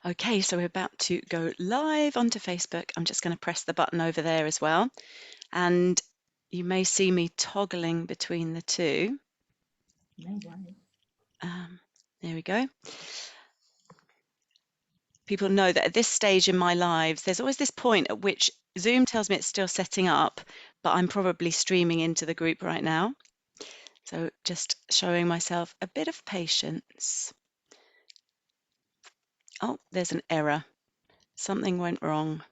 Okay, so we're about to go live onto Facebook. I'm just going to press the button over there as well. And you may see me toggling between the two. No worries. There we go. People know that at this stage in my lives, there's always this point at which Zoom tells me it's still setting up, but I'm probably streaming into the group right now. So just showing myself a bit of patience. Oh, there's an error. Something went wrong.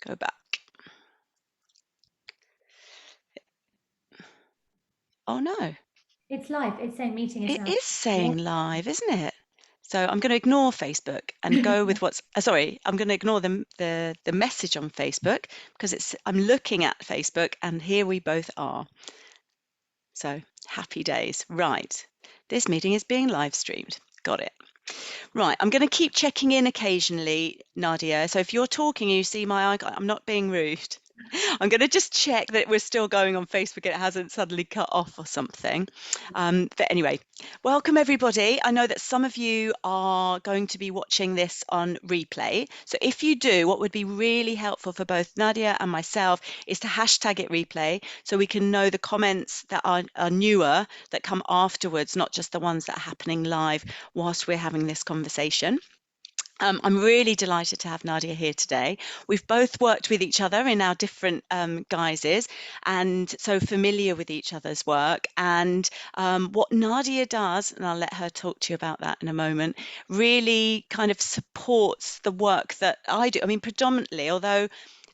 Go back. Oh no, It's live. It's saying meeting is it now. is saying live, isn't it? So I'm going to ignore Facebook and go with what's sorry, I'm going to ignore the message on Facebook because I'm looking at Facebook and here we both are. So happy days. Right. This meeting is being live streamed. Got it. Right. I'm going to keep checking in occasionally, Nadia. So if you're talking and you see my icon, I'm not being rude. I'm going to just check that we're still going on Facebook. It hasn't suddenly cut off or something. But anyway, welcome everybody. I know that some of you are going to be watching this on replay. So if you do, what would be really helpful for both Nadia and myself is to hashtag it replay so we can know the comments that are newer that come afterwards, not just the ones that are happening live whilst we're having this conversation. I'm really delighted to have Nadia here today. We've both worked with each other in our different guises and so familiar with each other's work. And what Nadia does, and I'll let her talk to you about that in a moment, really kind of supports the work that I do. I mean, predominantly, although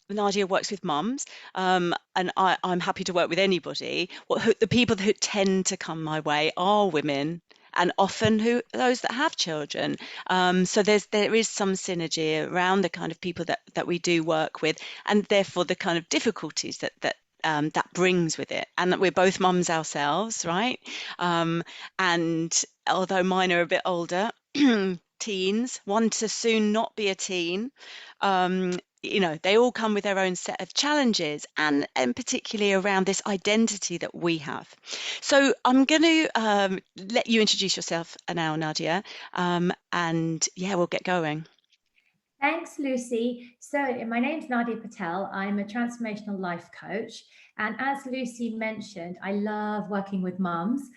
Nadia works with mums, and I'm happy to work with anybody. The people who tend to come my way are women, and often those that have children. So there is some synergy around the kind of people that we do work with, and therefore the kind of difficulties that brings with it, and that we're both mums ourselves, right? And although mine are a bit older, teens, one to soon not be a teen, they all come with their own set of challenges and particularly around this identity that we have. So I'm going to let you introduce yourself now, Nadia, and yeah, we'll get going. Thanks, Lucy. So, my name's Nadia Patel. I'm a transformational life coach. And as Lucy mentioned, I love working with mums.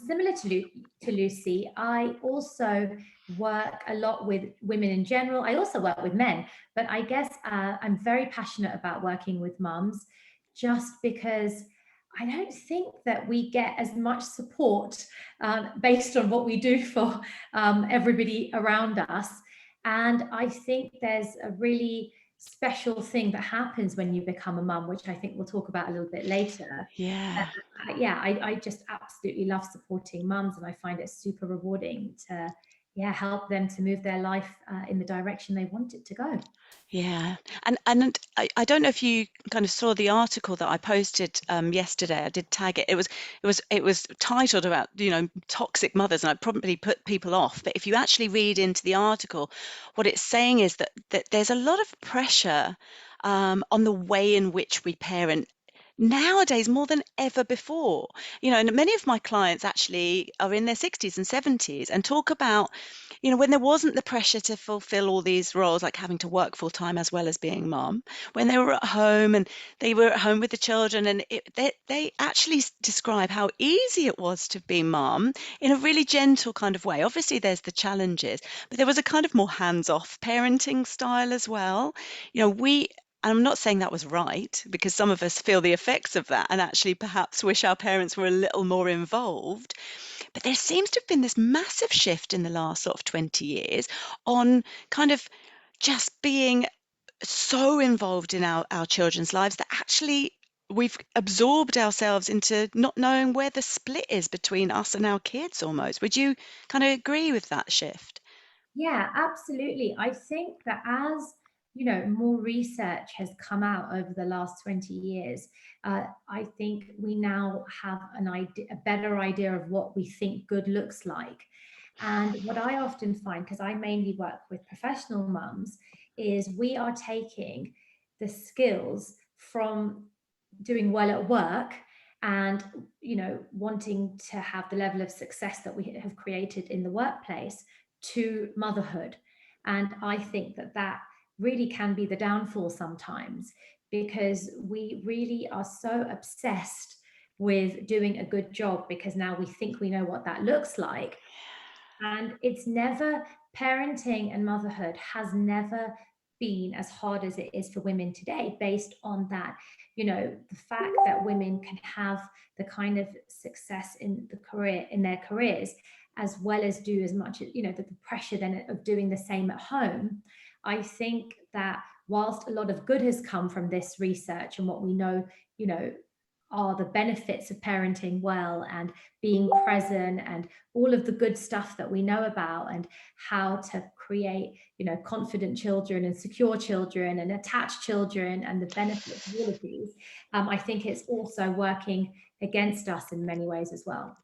Similar to Lucy, I also work a lot with women in general. I also work with men, but I guess I'm very passionate about working with mums just because I don't think that we get as much support based on what we do for everybody around us. And I think there's a really special thing that happens when you become a mum, which I think we'll talk about a little bit later. Yeah. I just absolutely love supporting mums, and I find it super rewarding to help them to move their life in the direction they want it to go. Yeah, and I don't know if you kind of saw the article that I posted yesterday. I did tag it. It was titled about toxic mothers, and I probably put people off. But if you actually read into the article, what it's saying is that there's a lot of pressure on the way in which we parent nowadays more than ever before. And many of my clients actually are in their 60s and 70s and talk about when there wasn't the pressure to fulfill all these roles, like having to work full time as well as being mom, when they were at home and they were at home with the children, and they actually describe how easy it was to be mom in a really gentle kind of way. Obviously, there's the challenges, but there was a kind of more hands-off parenting style as well. I'm not saying that was right, because some of us feel the effects of that and actually perhaps wish our parents were a little more involved. But there seems to have been this massive shift in the last sort of 20 years on kind of just being so involved in our children's lives that actually we've absorbed ourselves into not knowing where the split is between us and our kids almost. Would you kind of agree with that shift? Yeah, absolutely. I think that as more research has come out over the last 20 years, I think we now have a better idea of what we think good looks like. And what I often find, because I mainly work with professional mums, is we are taking the skills from doing well at work and wanting to have the level of success that we have created in the workplace to motherhood. And I think that that really can be the downfall sometimes, because we really are so obsessed with doing a good job because now we think we know what that looks like. And it's never, parenting and motherhood has never been as hard as it is for women today, based on that, the fact that women can have the kind of success in the career, in their careers, as well as do as much, the pressure then of doing the same at home. I think that whilst a lot of good has come from this research and what we know, you know, are the benefits of parenting well and being present and all of the good stuff that we know about, and how to create, confident children and secure children and attached children, and the benefits of all of these. I think it's also working against us in many ways as well.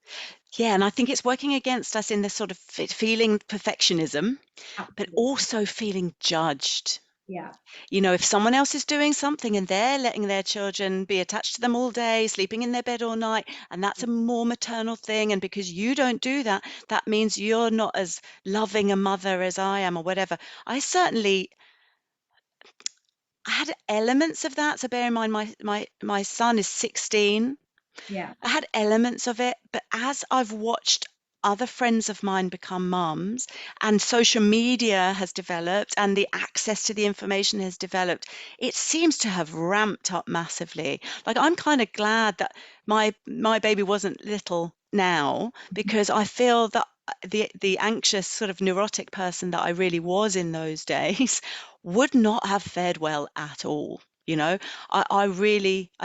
Yeah, and I think it's working against us in this sort of feeling perfectionism, but Absolutely. also feeling judged. Yeah. If someone else is doing something and they're letting their children be attached to them all day, sleeping in their bed all night, and that's a more maternal thing, and because you don't do that, that means you're not as loving a mother as I am, or whatever. I had elements of that. So bear in mind, my son is 16. Yeah. I had elements of it, but as I've watched other friends of mine become mums, and social media has developed and the access to the information has developed, it seems to have ramped up massively. Like, I'm kind of glad that my baby wasn't little now, because I feel that the anxious sort of neurotic person that I really was in those days would not have fared well at all. I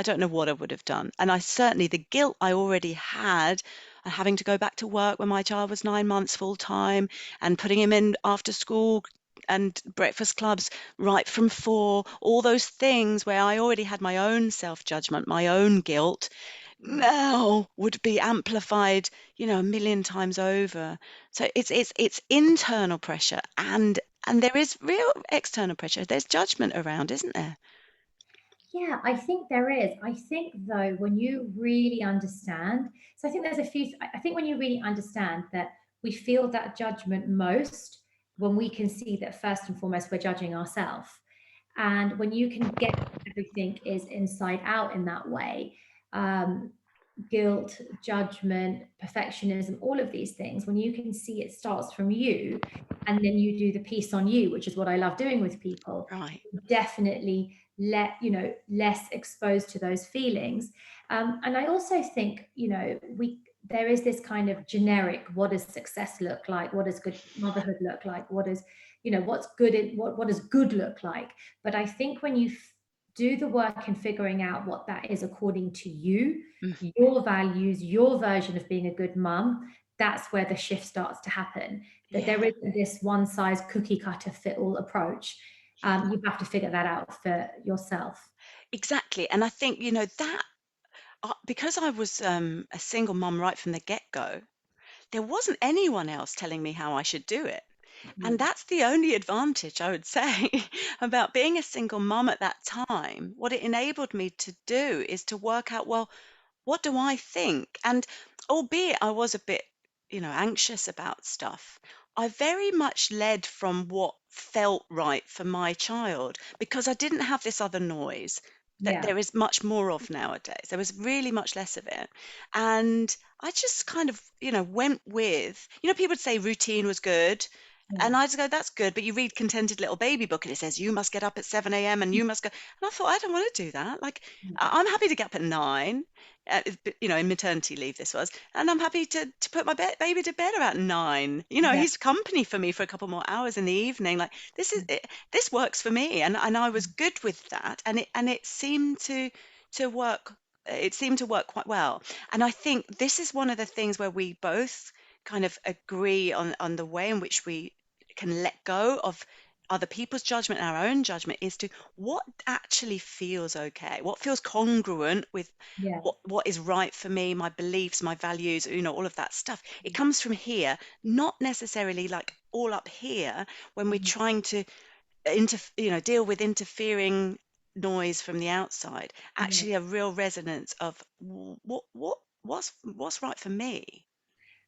don't know what I would have done. And I certainly, the guilt I already had, having to go back to work when my child was 9 months full time, and putting him in after school and breakfast clubs right from 4, all those things where I already had my own self-judgment, my own guilt, Yeah. now would be amplified, a million times over. So it's internal pressure, and there is real external pressure. There's judgment around, isn't there? Yeah, I think there is. I think, though, when you really understand, so I think there's a few, I think when you really understand that we feel that judgment most when we can see that first and foremost we're judging ourselves. And when you can get everything is inside out in that way, um, guilt, judgment, perfectionism, all of these things, when you can see it starts from you, and then you do the piece on you, which is what I love doing with people, Right. definitely less exposed to those feelings. And I also think, we there is this kind of generic, what does success look like, what does good motherhood look like, what is, what's good in what does good look like. But I think when you do the work in figuring out what that is according to you, Mm, your values, your version of being a good mum, that's where the shift starts to happen. That there yeah, isn't this one size cookie cutter fit all approach. yeah, You have to figure that out for yourself. exactly. And I think, that because I was a single mum right from the get-go, there wasn't anyone else telling me how I should do it. And Mm. that's the only advantage, I would say, about being a single mum at that time. What it enabled me to do is to work out, well, what do I think? And albeit I was a bit, anxious about stuff, I very much led from what felt right for my child, because I didn't have this other noise that Yeah. there is much more of nowadays. There was really much less of it. And I just kind of, went with, people would say routine was good. Yeah. And I just go, that's good. But you read Contented Little Baby book and it says, you must get up at 7 a.m. and you must go. And I thought, I don't want to do that. Like, Yeah. I'm happy to get up at 9, in maternity leave this was, and I'm happy to put my baby to bed about 9. Yeah. He's company for me for a couple more hours in the evening. Like, this works for me, and I was good with that, and it seemed to work. It seemed to work quite well, and I think this is one of the things where we both kind of agree on the way in which we can let go of other people's judgment and our own judgment, is to what actually feels okay, what feels congruent with Yeah. what is right for me, my beliefs, my values, all of that stuff. It comes from here, not necessarily like all up here when we're Mhm. trying to deal with interfering noise from the outside. Yeah. Actually, a real resonance of what what's right for me.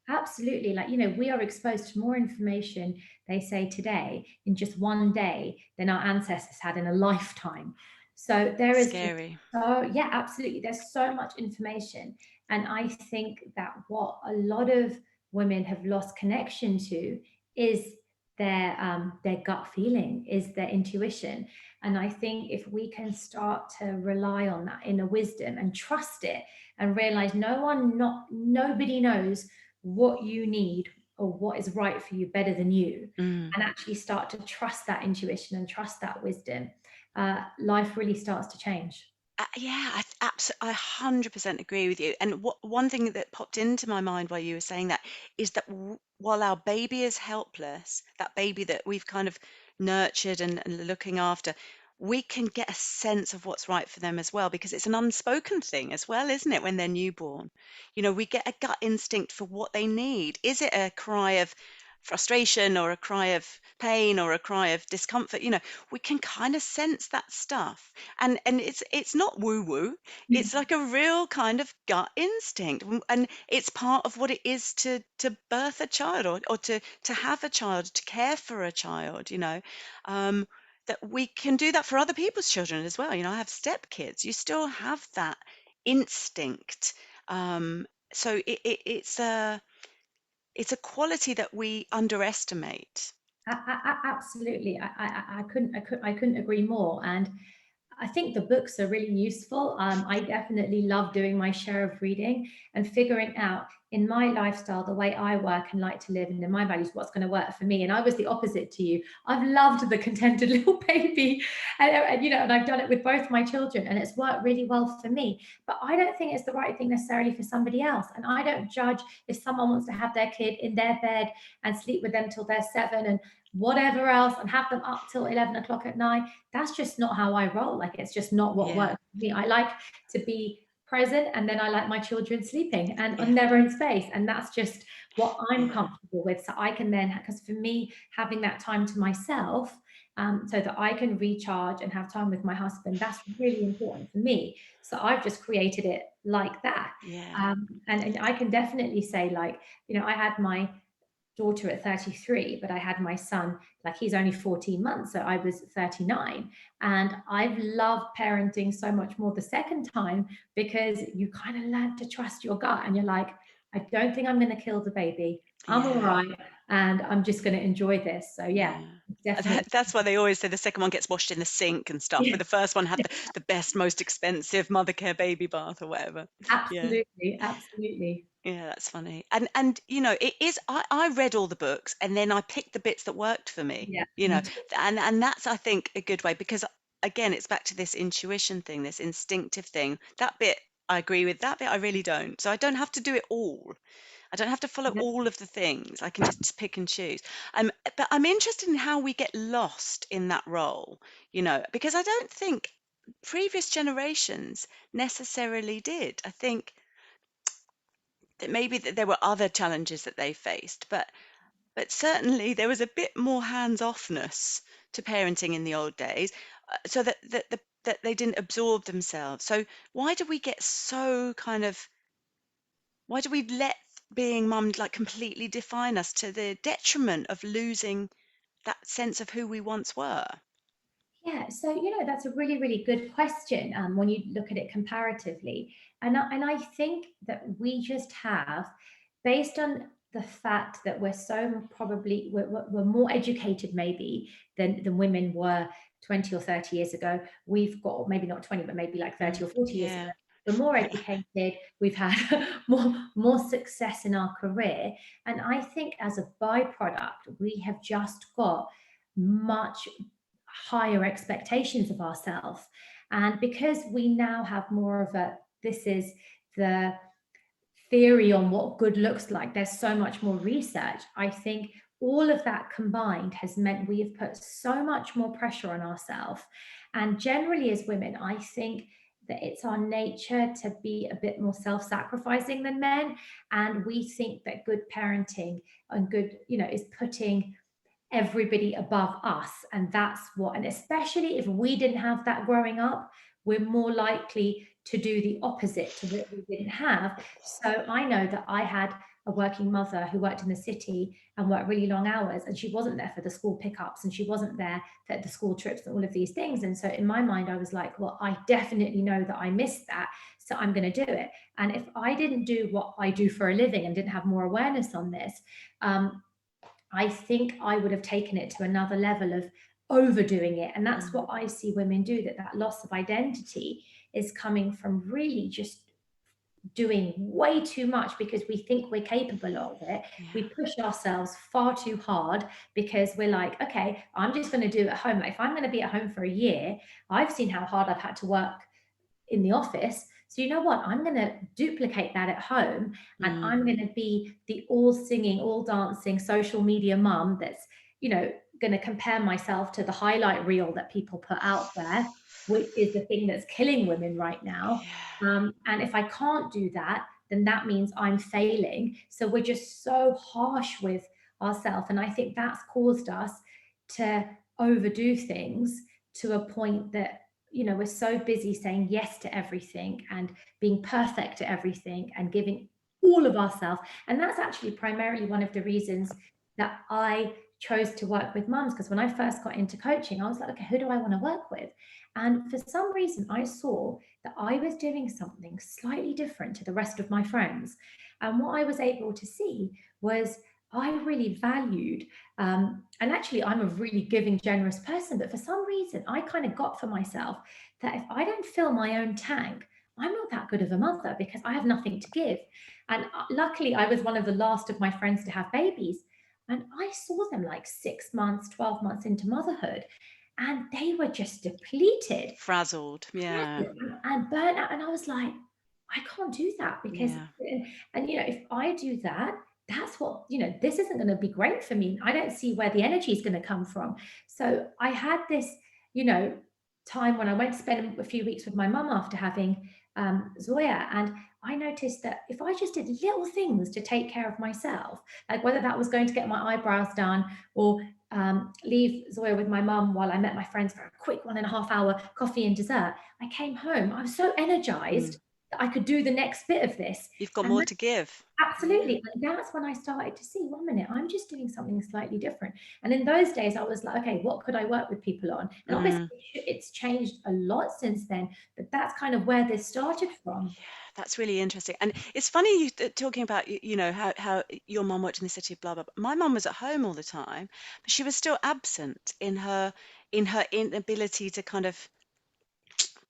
Absolutely. Like, we are exposed to more information, they say today, in just one day than our ancestors had in a lifetime. So there is just, Scary. oh, yeah, absolutely. There's so much information. And I think that what a lot of women have lost connection to is their gut feeling, is their intuition. And I think if we can start to rely on that inner wisdom and trust it and realize nobody knows what you need or what is right for you better than you, Mm. and actually start to trust that intuition and trust that wisdom, life really starts to change. Yeah, I 100% agree with you. And one thing that popped into my mind while you were saying that is that while our baby is helpless, that baby that we've kind of nurtured and looking after, we can get a sense of what's right for them as well, because it's an unspoken thing as well, isn't it? When they're newborn, we get a gut instinct for what they need. Is it a cry of frustration or a cry of pain or a cry of discomfort? We can kind of sense that stuff, and it's not woo woo. It's like a real kind of gut instinct, and it's part of what it is to birth a child, or to have a child, to care for a child. um that we can do that for other people's children as well. I have stepkids. You still have that instinct. So it's a quality that we underestimate. Absolutely. I couldn't agree more. And I think the books are really useful. I definitely love doing my share of reading and figuring out in my lifestyle, the way I work and like to live, and in my values, what's going to work for me. And I was the opposite to you. I've loved the contented little baby, and I've done it with both my children, and it's worked really well for me. But I don't think it's the right thing necessarily for somebody else. And I don't judge if someone wants to have their kid in their bed and sleep with them till they're 7 and whatever else and have them up till 11 o'clock at night. That's just not how I roll. Like, it's just not what Yeah, works for me. I like to be present, and then I like my children sleeping and yeah, on their own space. And that's just what I'm yeah, comfortable with. So I can then, because for me, having that time to myself, so that I can recharge and have time with my husband, that's really important for me. So I've just created it like that. yeah, And I can definitely say, like, I had my daughter at 33, but I had my son, like, he's only 14 months, so I was 39. And I've loved parenting so much more the second time, because you kind of learn to trust your gut, and you're like, I don't think I'm going to kill the baby. I'm all yeah, right, and I'm just going to enjoy this. So yeah, yeah. definitely. That's why they always say the second one gets washed in the sink and stuff, but Yeah, the first one had the best, most expensive mother care baby bath or whatever. Yeah. absolutely, absolutely. Yeah, that's funny. And it is, I read all the books and then I picked the bits that worked for me, Yeah, me too. and that's, I think, a good way, because again, it's back to this intuition thing, this instinctive thing. That bit I agree with, that bit I really don't. So I don't have to do it all. I don't have to follow Yeah, all of the things. I can just pick and choose. But I'm interested in how we get lost in that role, because I don't think previous generations necessarily did. I think that maybe there were other challenges that they faced, but certainly there was a bit more hands-offness to parenting in the old days, so that they didn't absorb themselves. So why do we let being mum like completely define us to the detriment of losing that sense of who we once were? Yeah, so that's a really, really good question, when you look at it comparatively, and I think that we just have, based on the fact that we're more educated maybe than women were 20 or 30 years ago. We've got, maybe not 20, but maybe like 30 or 40 years ago. Yeah. We're more educated. We've had more success in our career, and I think as a byproduct, we have just got much higher expectations of ourselves. And because we now have more of a, this is the theory on what good looks like, there's so much more research. I think all of that combined has meant we have put so much more pressure on ourselves. And generally, as women, I think that it's our nature to be a bit more self-sacrificing than men. And we think that good parenting and good, is putting everybody above us. And that's what, and especially if we didn't have that growing up, we're more likely to do the opposite to what we didn't have. So I know that I had a working mother who worked in the city and worked really long hours, and she wasn't there for the school pickups, and she wasn't there for the school trips and all of these things. And so in my mind, I was like, well, I definitely know that I missed that, so I'm going to do it. And if I didn't do what I do for a living and didn't have more awareness on this, I think I would have taken it to another level of overdoing it. And that's what I see women do, that loss of identity is coming from really just doing way too much because we think we're capable of it. Yeah. We push ourselves far too hard because we're like, okay, I'm just going to do it at home. If I'm going to be at home for a year, I've seen how hard I've had to work in the office. So you know what? I'm going to duplicate that at home, and I'm going to be the all singing, all dancing social media mum that's, going to compare myself to the highlight reel that people put out there, which is the thing that's killing women right now. Yeah. And if I can't do that, then that means I'm failing. So we're just so harsh with ourselves. And I think that's caused us to overdo things to a point that, we're so busy saying yes to everything and being perfect at everything and giving all of ourselves. And that's actually primarily one of the reasons that I chose to work with mums, because when I first got into coaching, I was like, okay, who do I want to work with? And for some reason, I saw that I was doing something slightly different to the rest of my friends. And what I was able to see was I really valued, and actually, I'm a really giving, generous person, but for some reason, I kind of got for myself that if I don't fill my own tank, I'm not that good of a mother because I have nothing to give. And luckily, I was one of the last of my friends to have babies. And I saw them like 6 months, 12 months into motherhood, and they were just depleted, Frazzled. Yeah. and burnt out. And I was like, I can't do that because, Yeah. and if I do that, that's what, this isn't going to be great for me. I don't see where the energy is going to come from. So I had this, you know, time when I went to spend a few weeks with my mum after having Zoya. And I noticed that if I just did little things to take care of myself, like whether that was going to get my eyebrows done or leave Zoya with my mum while I met my friends for a quick 1.5 hour coffee and dessert, I came home, I was so energized that I could do the next bit of this. You've got And more to give. Yeah. absolutely. And that's when I started to see, 1 minute, I'm just doing something slightly different. And in those days, I was like, okay, what could I work with people on? And obviously, it's changed a lot since then, but that's kind of where this started from. Yeah, that's really interesting. And it's funny you talking about how your mum worked in the city, blah blah blah. My mum was at home all the time, but she was still absent in her inability to kind of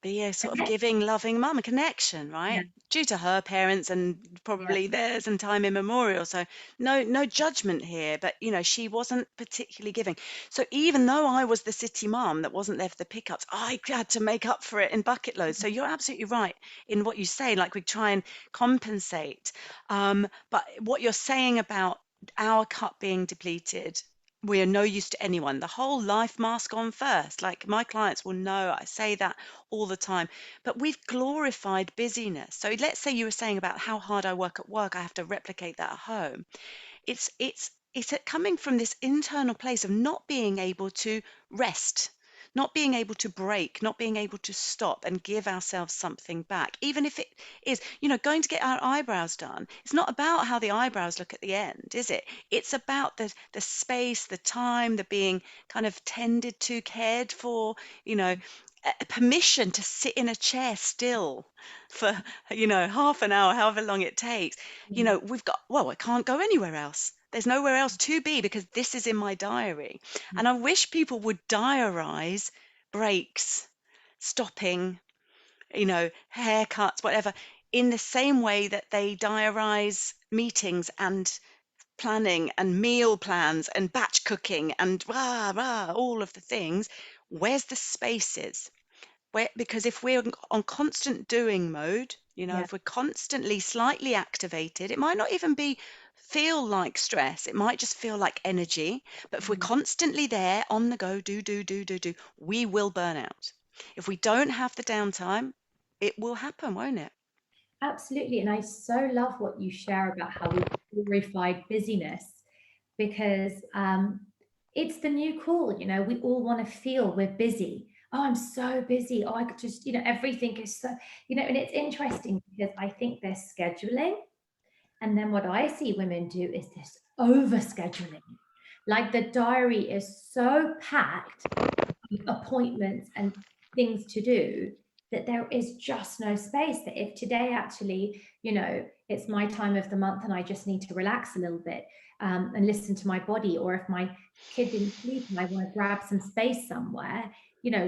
be a sort of Okay? giving, loving mum, a connection, Yeah, right? Due to her parents and yeah, probably theirs and time immemorial. So no judgment here, but she wasn't particularly giving. So even though I was the city mum that wasn't there for the pickups, I had to make up for it in bucket loads. So you're absolutely right in what you say, like we try and compensate. But what you're saying about our cup being depleted, we are no use to anyone. The whole life mask on first. Like my clients will know I say that all the time. But we've glorified busyness. So let's say you were saying about how hard I work at work, I have to replicate that at home. It's coming from this internal place of not being able to rest, not being able to break, not being able to stop and give ourselves something back. Even if it is, going to get our eyebrows done. It's not about how the eyebrows look at the end, is it? It's about the space, the time, the being kind of tended to, cared for, you know, permission to sit in a chair still for half an hour, however long it takes. yeah, We've got, well, I can't go anywhere else. There's nowhere else to be because this is in my diary. yeah, And I wish people would diarize breaks, stopping, haircuts, whatever, in the same way that they diarize meetings and planning and meal plans and batch cooking and rah, rah, all of the things. Where's the spaces? Because if we're on constant doing mode, yeah, if we're constantly slightly activated, it might not even feel like stress. It might just feel like energy. But if we're constantly there on the go, do, we will burn out. If we don't have the downtime, it will happen, won't it? absolutely. And I so love what you share about how we glorified busyness because it's the new cool. We all want to feel we're busy. Oh, I'm so busy. Oh, I could just, everything is so, and it's interesting because I think there's scheduling And then what I see women do is this overscheduling. Like the diary is so packed with appointments and things to do that there is just no space. That if today actually, it's my time of the month and I just need to relax a little bit, and listen to my body, or if my kid didn't sleep and I want to grab some space somewhere,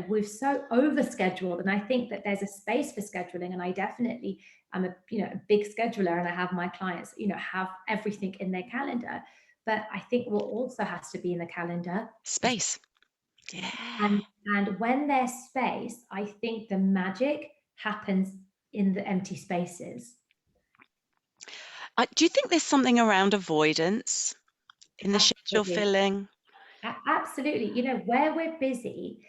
we've so overscheduled. And I think that there's a space for scheduling. And I definitely am a big scheduler, and I have my clients, have everything in their calendar. But I think what also has to be in the calendar is Space. Yeah. and when there's space, I think the magic happens in the empty spaces. Do you think there's something around avoidance in the schedule Absolutely. filling? Absolutely. Where we're busy,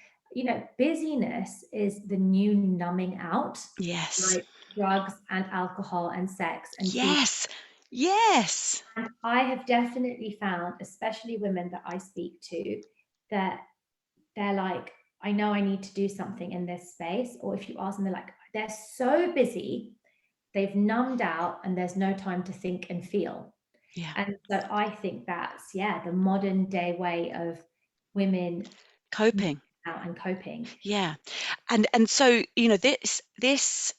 busyness is the new numbing out, Yes. like drugs and alcohol and sex and TV. Yes. Yes. And I have definitely found, especially women that I speak to, that they're like, I know I need to do something in this space. Or if you ask them, they're like, they're so busy, they've numbed out, and there's no time to think and feel. Yeah. And so I think that's, the modern day way of women Coping. out and coping. Yeah. And so, this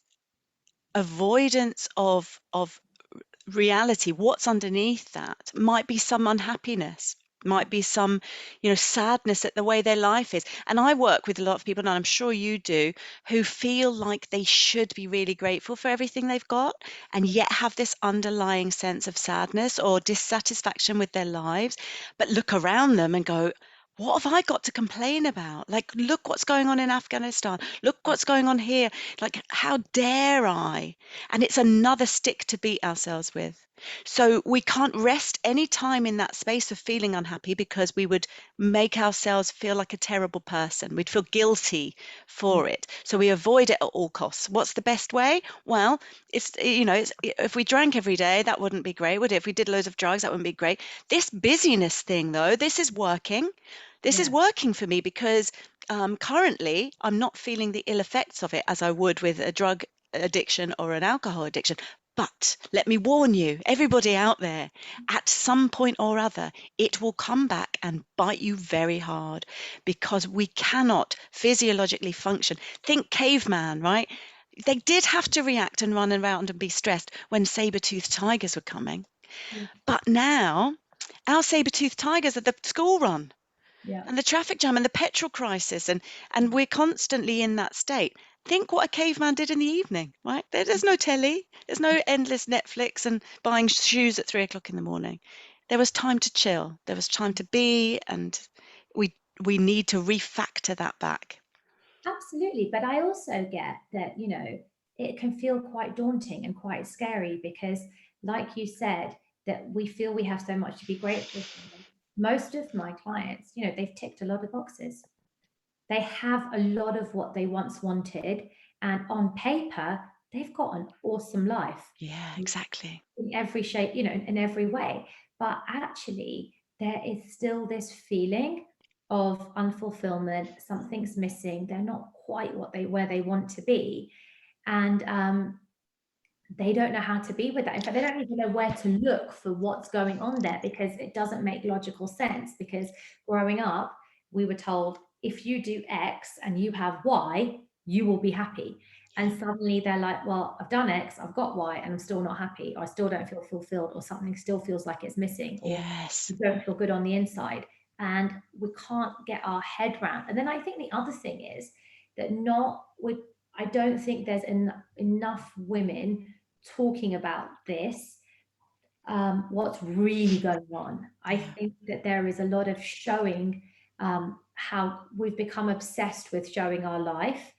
avoidance of reality, what's underneath that might be some unhappiness, might be some, sadness at the way their life is. And I work with a lot of people, and I'm sure you do, who feel like they should be really grateful for everything they've got, and yet have this underlying sense of sadness or dissatisfaction with their lives, but look around them and go, what have I got to complain about? Like, look what's going on in Afghanistan. Look what's going on here. Like, how dare I? And it's another stick to beat ourselves with. So we can't rest any time in that space of feeling unhappy, because we would make ourselves feel like a terrible person. We'd feel guilty Yeah. for it. So we avoid it at all costs. What's the best way? Well, if we drank every day, that wouldn't be great, would it? If we did loads of drugs, that wouldn't be great. This busyness thing, though, this is working. This is Yeah. working for me, because currently I'm not feeling the ill effects of it as I would with a drug addiction or an alcohol addiction. But let me warn you, everybody out there, at some point or other, it will come back and bite you very hard, because we cannot physiologically function. Think caveman, right? They did have to react and run around and be stressed when saber-toothed tigers were coming. Yeah. But now our saber-toothed tigers are the school run Yeah. and the traffic jam and the petrol crisis, and we're constantly in that state. Think what a caveman did in the evening, right? There's no telly, there's no endless Netflix and buying shoes at 3 o'clock in the morning. There was time to chill, there was time to be, and we need to refactor that back. Absolutely. But I also get that, it can feel quite daunting and quite scary because, like you said, that we feel we have so much to be grateful for. Most of my clients, they've ticked a lot of boxes. They have a lot of what they once wanted. And on paper, they've got an awesome life Yeah, exactly. in every shape, in every way. But actually, there is still this feeling of unfulfillment. Something's missing. They're not quite where they want to be, and they don't know how to be with that. In fact, they don't even know where to look for what's going on there, because it doesn't make logical sense. Because growing up, we were told, if you do X and you have Y, you will be happy. And suddenly they're like, well, I've done X, I've got Y, and I'm still not happy, or I still don't feel fulfilled, or something still feels like it's missing, or Yes. you don't feel good on the inside. And we can't get our head round. And then I think the other thing is that I don't think there's enough women talking about this, what's really going on. I Yeah. think that there is a lot of showing, how we've become obsessed with showing our life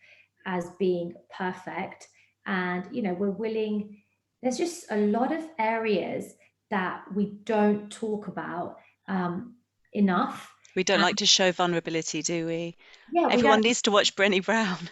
as being perfect. And, we're willing, there's just a lot of areas that we don't talk about enough. We don't And like to show vulnerability, do we? yeah, we Everyone don't. needs to watch Brené Brown.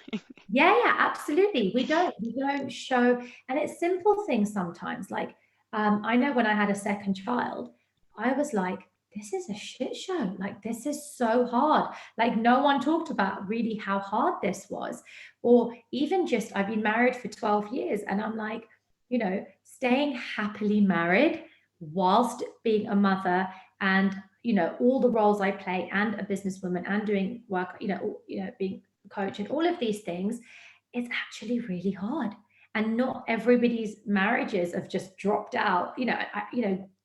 Yeah, absolutely. We don't show, and it's simple things sometimes. Like, I know when I had a second child, I was like, this is a shit show. Like, this is so hard. Like, no one talked about really how hard this was. Or even just, I've been married for 12 years, and I'm like, staying happily married whilst being a mother, and all the roles I play, and a businesswoman, and doing work, being a coach and all of these things, it's actually really hard. And not everybody's marriages have just dropped out.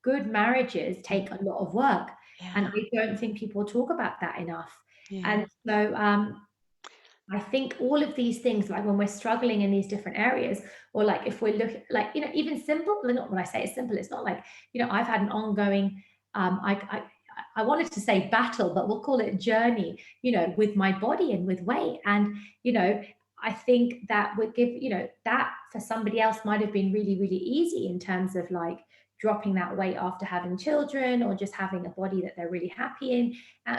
Good marriages take Mm. a lot of work, and Yeah. I don't think people talk about that enough. Yeah. And so I think all of these things, like when we're struggling in these different areas, or like if we're looking, like, even simple, not when I say it's simple, it's not like, I've had an ongoing, I wanted to say battle, but we'll call it journey, with my body and with weight. And, I think that would give, that for somebody else might have been really, really easy in terms of like dropping that weight after having children, or just having a body that they're really happy in.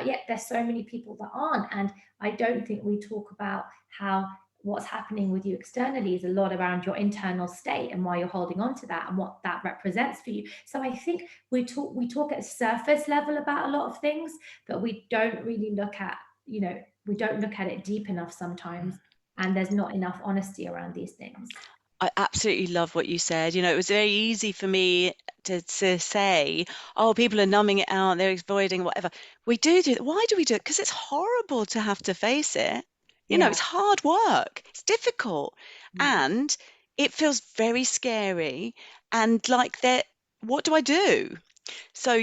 Yet there's so many people that aren't. And I don't think we talk about how what's happening with you externally is a lot around your internal state and why you're holding on to that and what that represents for you. So I think we talk at surface level about a lot of things, but we don't really look at, we don't look at it deep enough sometimes, and there's not enough honesty around these things. I absolutely love what you said. It was very easy for me to say, oh, people are numbing it out, they're avoiding whatever. We do it. Why do we do it? Because it's horrible to have to face it. Yeah. It's hard work, it's difficult, Mm. and it feels very scary. And like that, what do I do? So,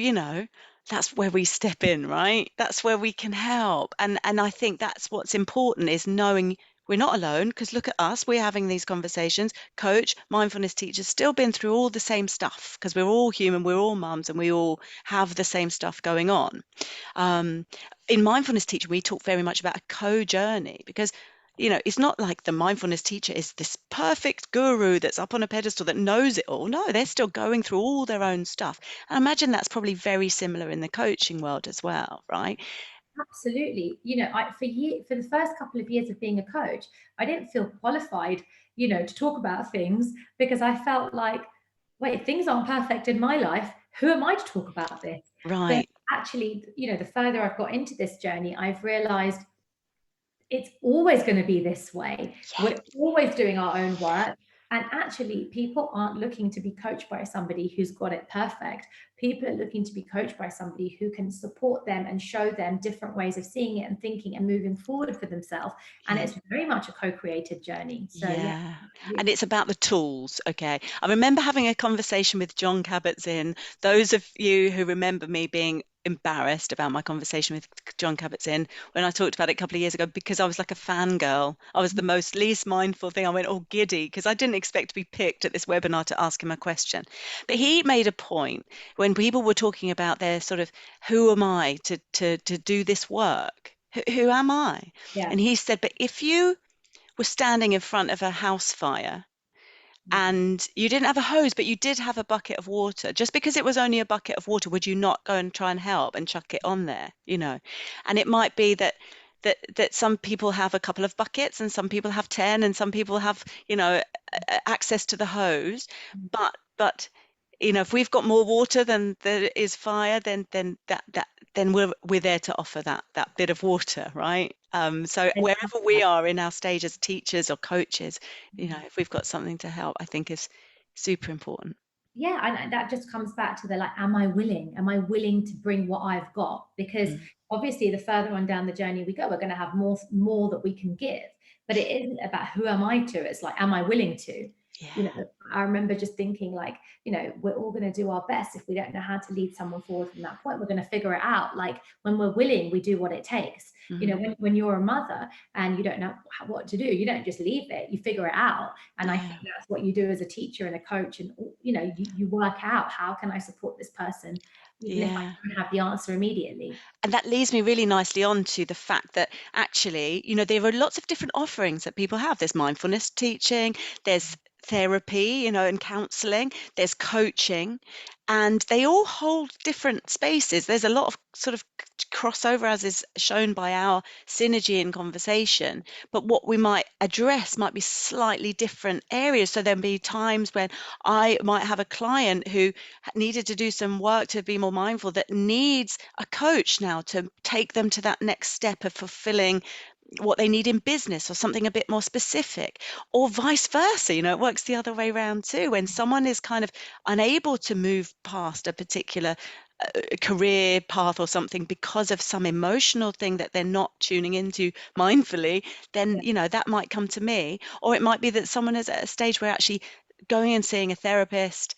that's where we step in, right? That's where we can help. And I think that's what's important, is knowing we're not alone, because look at us, we're having these conversations. Coach, mindfulness teachers, still been through all the same stuff, because we're all human, we're all mums, and we all have the same stuff going on. Um, in mindfulness teaching, we talk very much about a co-journey, because it's not like the mindfulness teacher is this perfect guru that's up on a pedestal that knows it all. No, they're still going through all their own stuff. And I imagine that's probably very similar in the coaching world as well, right? Absolutely. For the first couple of years of being a coach, I didn't feel qualified, to talk about things, because I felt like, wait, things aren't perfect in my life. Who am I to talk about this? But Right. actually, the further I've got into this journey, I've realized it's always going to be this way. Yeah. We're always doing our own work. And actually, people aren't looking to be coached by somebody who's got it perfect. People are looking to be coached by somebody who can support them and show them different ways of seeing it and thinking and moving forward for themselves. And Yeah. it's very much a co-created journey. So yeah, Yeah. And absolutely. it's about the tools. Okay. I remember having a conversation with John Kabat-Zinn. Those of you who remember me being embarrassed about my conversation with John Kabat-Zinn when I talked about it a couple of years ago, because I was like a fangirl. I was the most least mindful thing. I went all giddy because I didn't expect to be picked at this webinar to ask him a question. But he made a point when people were talking about their sort of, who am I to do this work? Who am I? Yeah. And he said, but if you were standing in front of a house fire and you didn't have a hose, but you did have a bucket of water, just because it was only a bucket of water, would you not go and try and help and chuck it on there? And it might be that some people have a couple of buckets and some people have 10 and some people have, access to the hose. But if we've got more water than there is fire, then we're there to offer that bit of water, right? So I love wherever we that. are in our stage as teachers or coaches, if we've got something to help, I think is super important. Yeah, and that just comes back to the, like, am I willing? Am I willing to bring what I've got? Because Mm. obviously the further on down the journey we go, we're going to have more that we can give. But it isn't about who am I to, it's like, am I willing to? Yeah. I remember just thinking, like, we're all going to do our best. If we don't know how to lead someone forward from that point, we're going to figure it out. Like, when we're willing, we do what it takes. Mm. When you're a mother and you don't know what to do, you don't just leave it, you figure it out. And I Yeah. think that's what you do as a teacher and a coach. And you work out, how can I support this person, even if I Yeah. don't have the answer immediately. And that leads me really nicely on to the fact that actually, there are lots of different offerings that people have. There's mindfulness teaching, there's therapy, and counseling, there's coaching, and they all hold different spaces. There's a lot of sort of crossover, as is shown by our synergy in conversation, but what we might address might be slightly different areas. So there'll be times when I might have a client who needed to do some work to be more mindful, that needs a coach now to take them to that next step of fulfilling what they need in business or something a bit more specific, or vice versa. It works the other way around too. When someone is kind of unable to move past a particular career path or something because of some emotional thing that they're not tuning into mindfully, then, that might come to me. Or it might be that someone is at a stage where actually going and seeing a therapist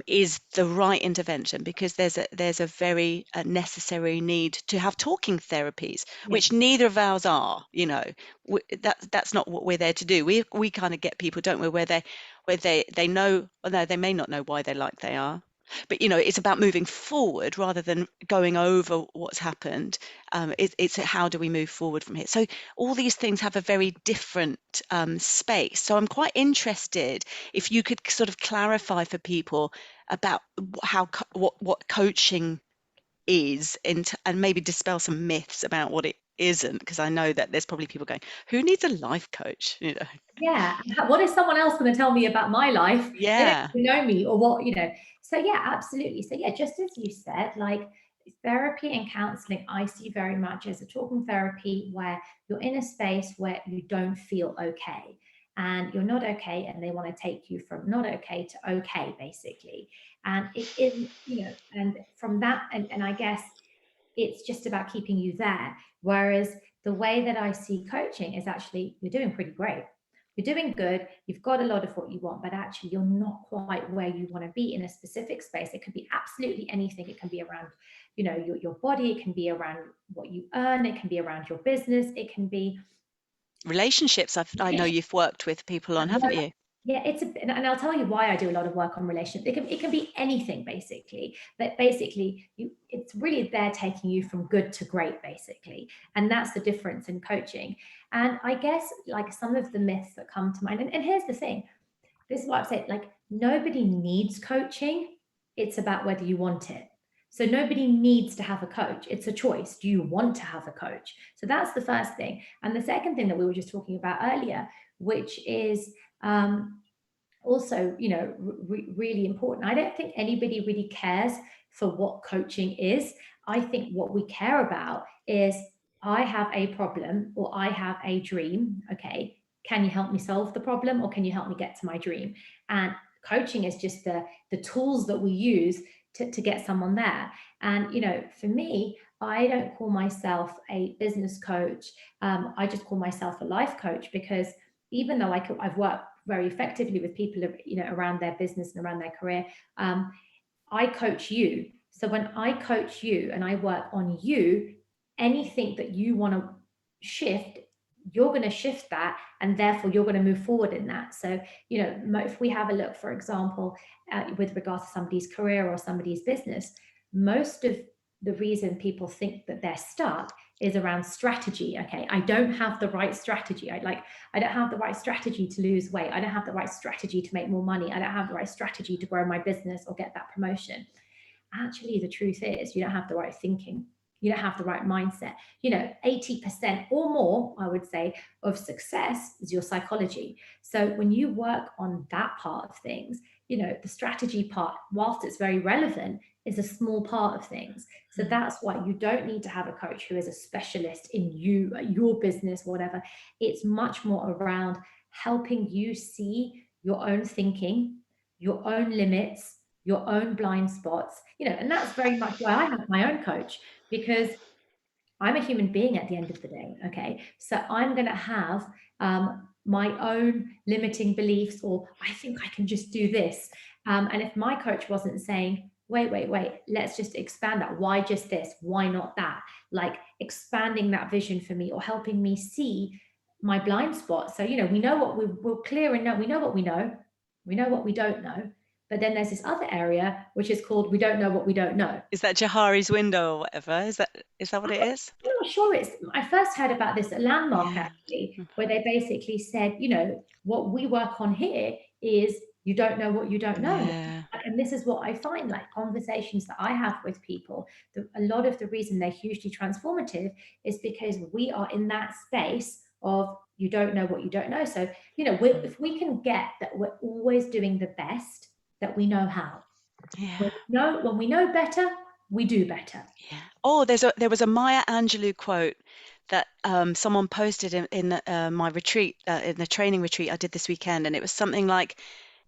is the right intervention, because there's a very necessary need to have talking therapies, Yeah. which neither of ours are. That's not what we're there to do. We kind of get people, don't we, where they know, or no, they may not know why they're like they are, but it's about moving forward rather than going over what's happened. It's how do we move forward from here? So all these things have a very different space. So I'm quite interested if you could sort of clarify for people about what coaching is, and maybe dispel some myths about what it isn't, because I know that there's probably people going, who needs a life coach? Yeah. What is someone else going to tell me about my life? They don't Yeah. even know me or what. So yeah, absolutely. So yeah, just as you said, like therapy and counseling, I see very much as a talking therapy where you're in a space where you don't feel okay and you're not okay, and they want to take you from not okay to okay, basically. And it is, and from that, and I guess it's just about keeping you there. Whereas the way that I see coaching is actually, you're doing pretty great. You're doing good. You've got a lot of what you want, but actually, you're not quite where you want to be in a specific space. It could be absolutely anything. It can be around, your body. It can be around what you earn. It can be around your business. It can be Relationships, I know you've worked with people on, haven't you? yeah, and I'll tell you why I do a lot of work on relationships. It can be anything basically, but basically it's really there taking you from good to great basically, and that's the difference in coaching. And I guess like some of the myths that come to mind, and here's the thing, this is what I've said, like nobody needs coaching. It's about whether you want it. So nobody needs to have a coach. It's a choice. Do you want to have a coach? So that's the first thing. And the second thing that we were just talking about earlier, which is also, really important. I don't think anybody really cares for what coaching is. I think what we care about is, I have a problem or I have a dream. Okay, can you help me solve the problem or can you help me get to my dream? And coaching is just the tools that we use to get someone there. And for me, I don't call myself a business coach. I just call myself a life coach, because even though I've worked very effectively with people, around their business and around their career, um, I coach you. So when I coach you and I work on you, anything that you want to shift, you're going to shift that, and therefore you're going to move forward in that. So, if we have a look, for example, with regards to somebody's career or somebody's business, most of the reason people think that they're stuck is around strategy. Okay, I don't have the right strategy. I don't have the right strategy to lose weight. I don't have the right strategy to make more money. I don't have the right strategy to grow my business or get that promotion. Actually, the truth is, you don't have the right thinking. You don't have the right mindset. 80% or more, I would say, of success is your psychology. So when you work on that part of things, the strategy part, whilst it's very relevant, is a small part of things. So that's why you don't need to have a coach who is a specialist in your business, whatever. It's much more around helping you see your own thinking, your own limits, your own blind spots, and that's very much why I have my own coach, because I'm a human being at the end of the day. Okay. So I'm going to have my own limiting beliefs, or I think I can just do this. And if my coach wasn't saying, wait, let's just expand that. Why just this? Why not that? Like expanding that vision for me, or helping me see my blind spot. So, we know what we're clear and know, we know what we know what we don't know. But then there's this other area, which is called we don't know what we don't know. Is that Johari's window or whatever? Is that what it is? I'm not sure. I first heard about this at Landmark, Yeah. actually, where they basically said, what we work on here is you don't know what you don't know. Yeah. And this is what I find, like conversations that I have with people, a lot of the reason they're hugely transformative is because we are in that space of you don't know what you don't know. So, if we can get that, we're always doing the best that we know how. Yeah. When we know better, we do better. Yeah. Oh, there was a Maya Angelou quote that someone posted in my retreat, in the training retreat I did this weekend, and it was something like,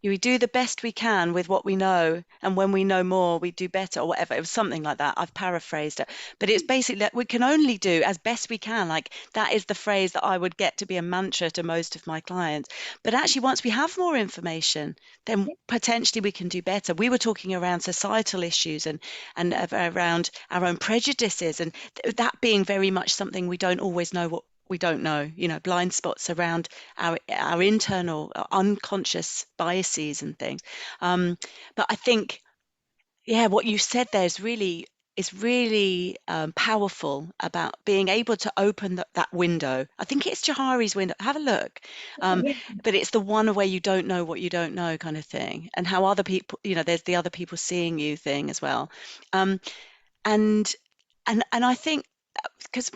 we do the best we can with what we know, and when we know more, we do better, or whatever. It was something like that. I've paraphrased it, but it's basically that we can only do as best we can. Like, that is the phrase that I would get to be a mantra to most of my clients. But actually, once we have more information, then potentially we can do better. We were talking around societal issues and around our own prejudices, and that being very much something we don't always know what we don't know, blind spots around our internal unconscious biases and things. But I think, yeah, what you said there is really powerful about being able to open that window. I think it's Johari's window. Have a look. Um, Yeah, but it's the one where you don't know what you don't know, kind of thing, and how other people, there's the other people seeing you thing as well. Um, and and I think, because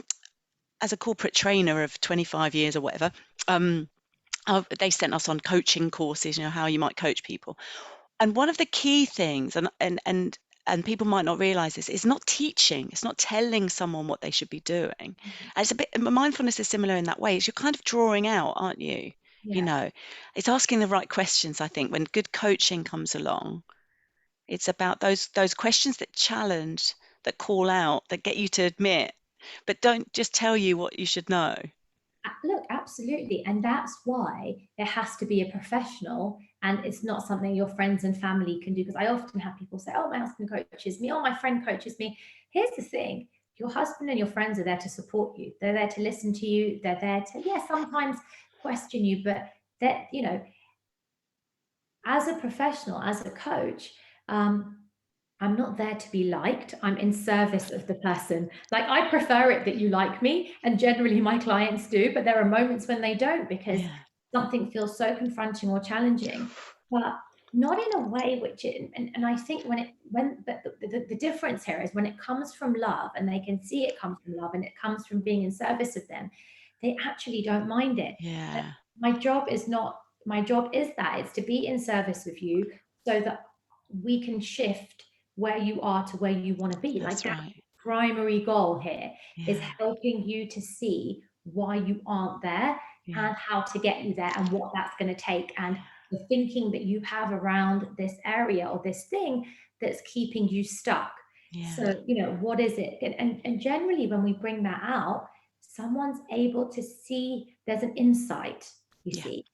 as a corporate trainer of 25 years or whatever, um, they sent us on coaching courses, how you might coach people. And one of the key things, and people might not realize this, is not teaching. It's not telling someone what they should be doing. And it's a bit, mindfulness is similar in that way. It's you're kind of drawing out, aren't you? You yeah. know, it's asking the right questions. I think when good coaching comes along, it's about those questions that challenge, that call out, that get you to admit, but don't just tell you what you should know. Look, absolutely. And that's why there has to be a professional, and it's not something your friends and family can do. Because I often have people say, oh, my husband coaches me, oh, my friend coaches me. Here's the thing: your husband and your friends are there to support you, they're there to listen to you, they're there to, yeah, sometimes question you, but that, as a professional, as a coach, um, I'm not there to be liked. I'm in service of the person. Like, I prefer it that you like me, and generally my clients do, but there are moments when they don't because Yeah, something feels so confronting or challenging, but not in a way which and I think but the difference here is when it comes from love and they can see it comes from love and it comes from being in service of them, they actually don't mind it. But yeah, my job is that it's to be in service with you so that we can shift where you are to where you want to be. Like, that's that right. primary goal here is Yeah, helping you to see why you aren't there yeah, and how to get you there and what that's going to take, and the thinking that you have around this area or this thing that's keeping you stuck. yeah, So, what is it? And generally, when we bring that out, someone's able to see there's an insight, you yeah. see.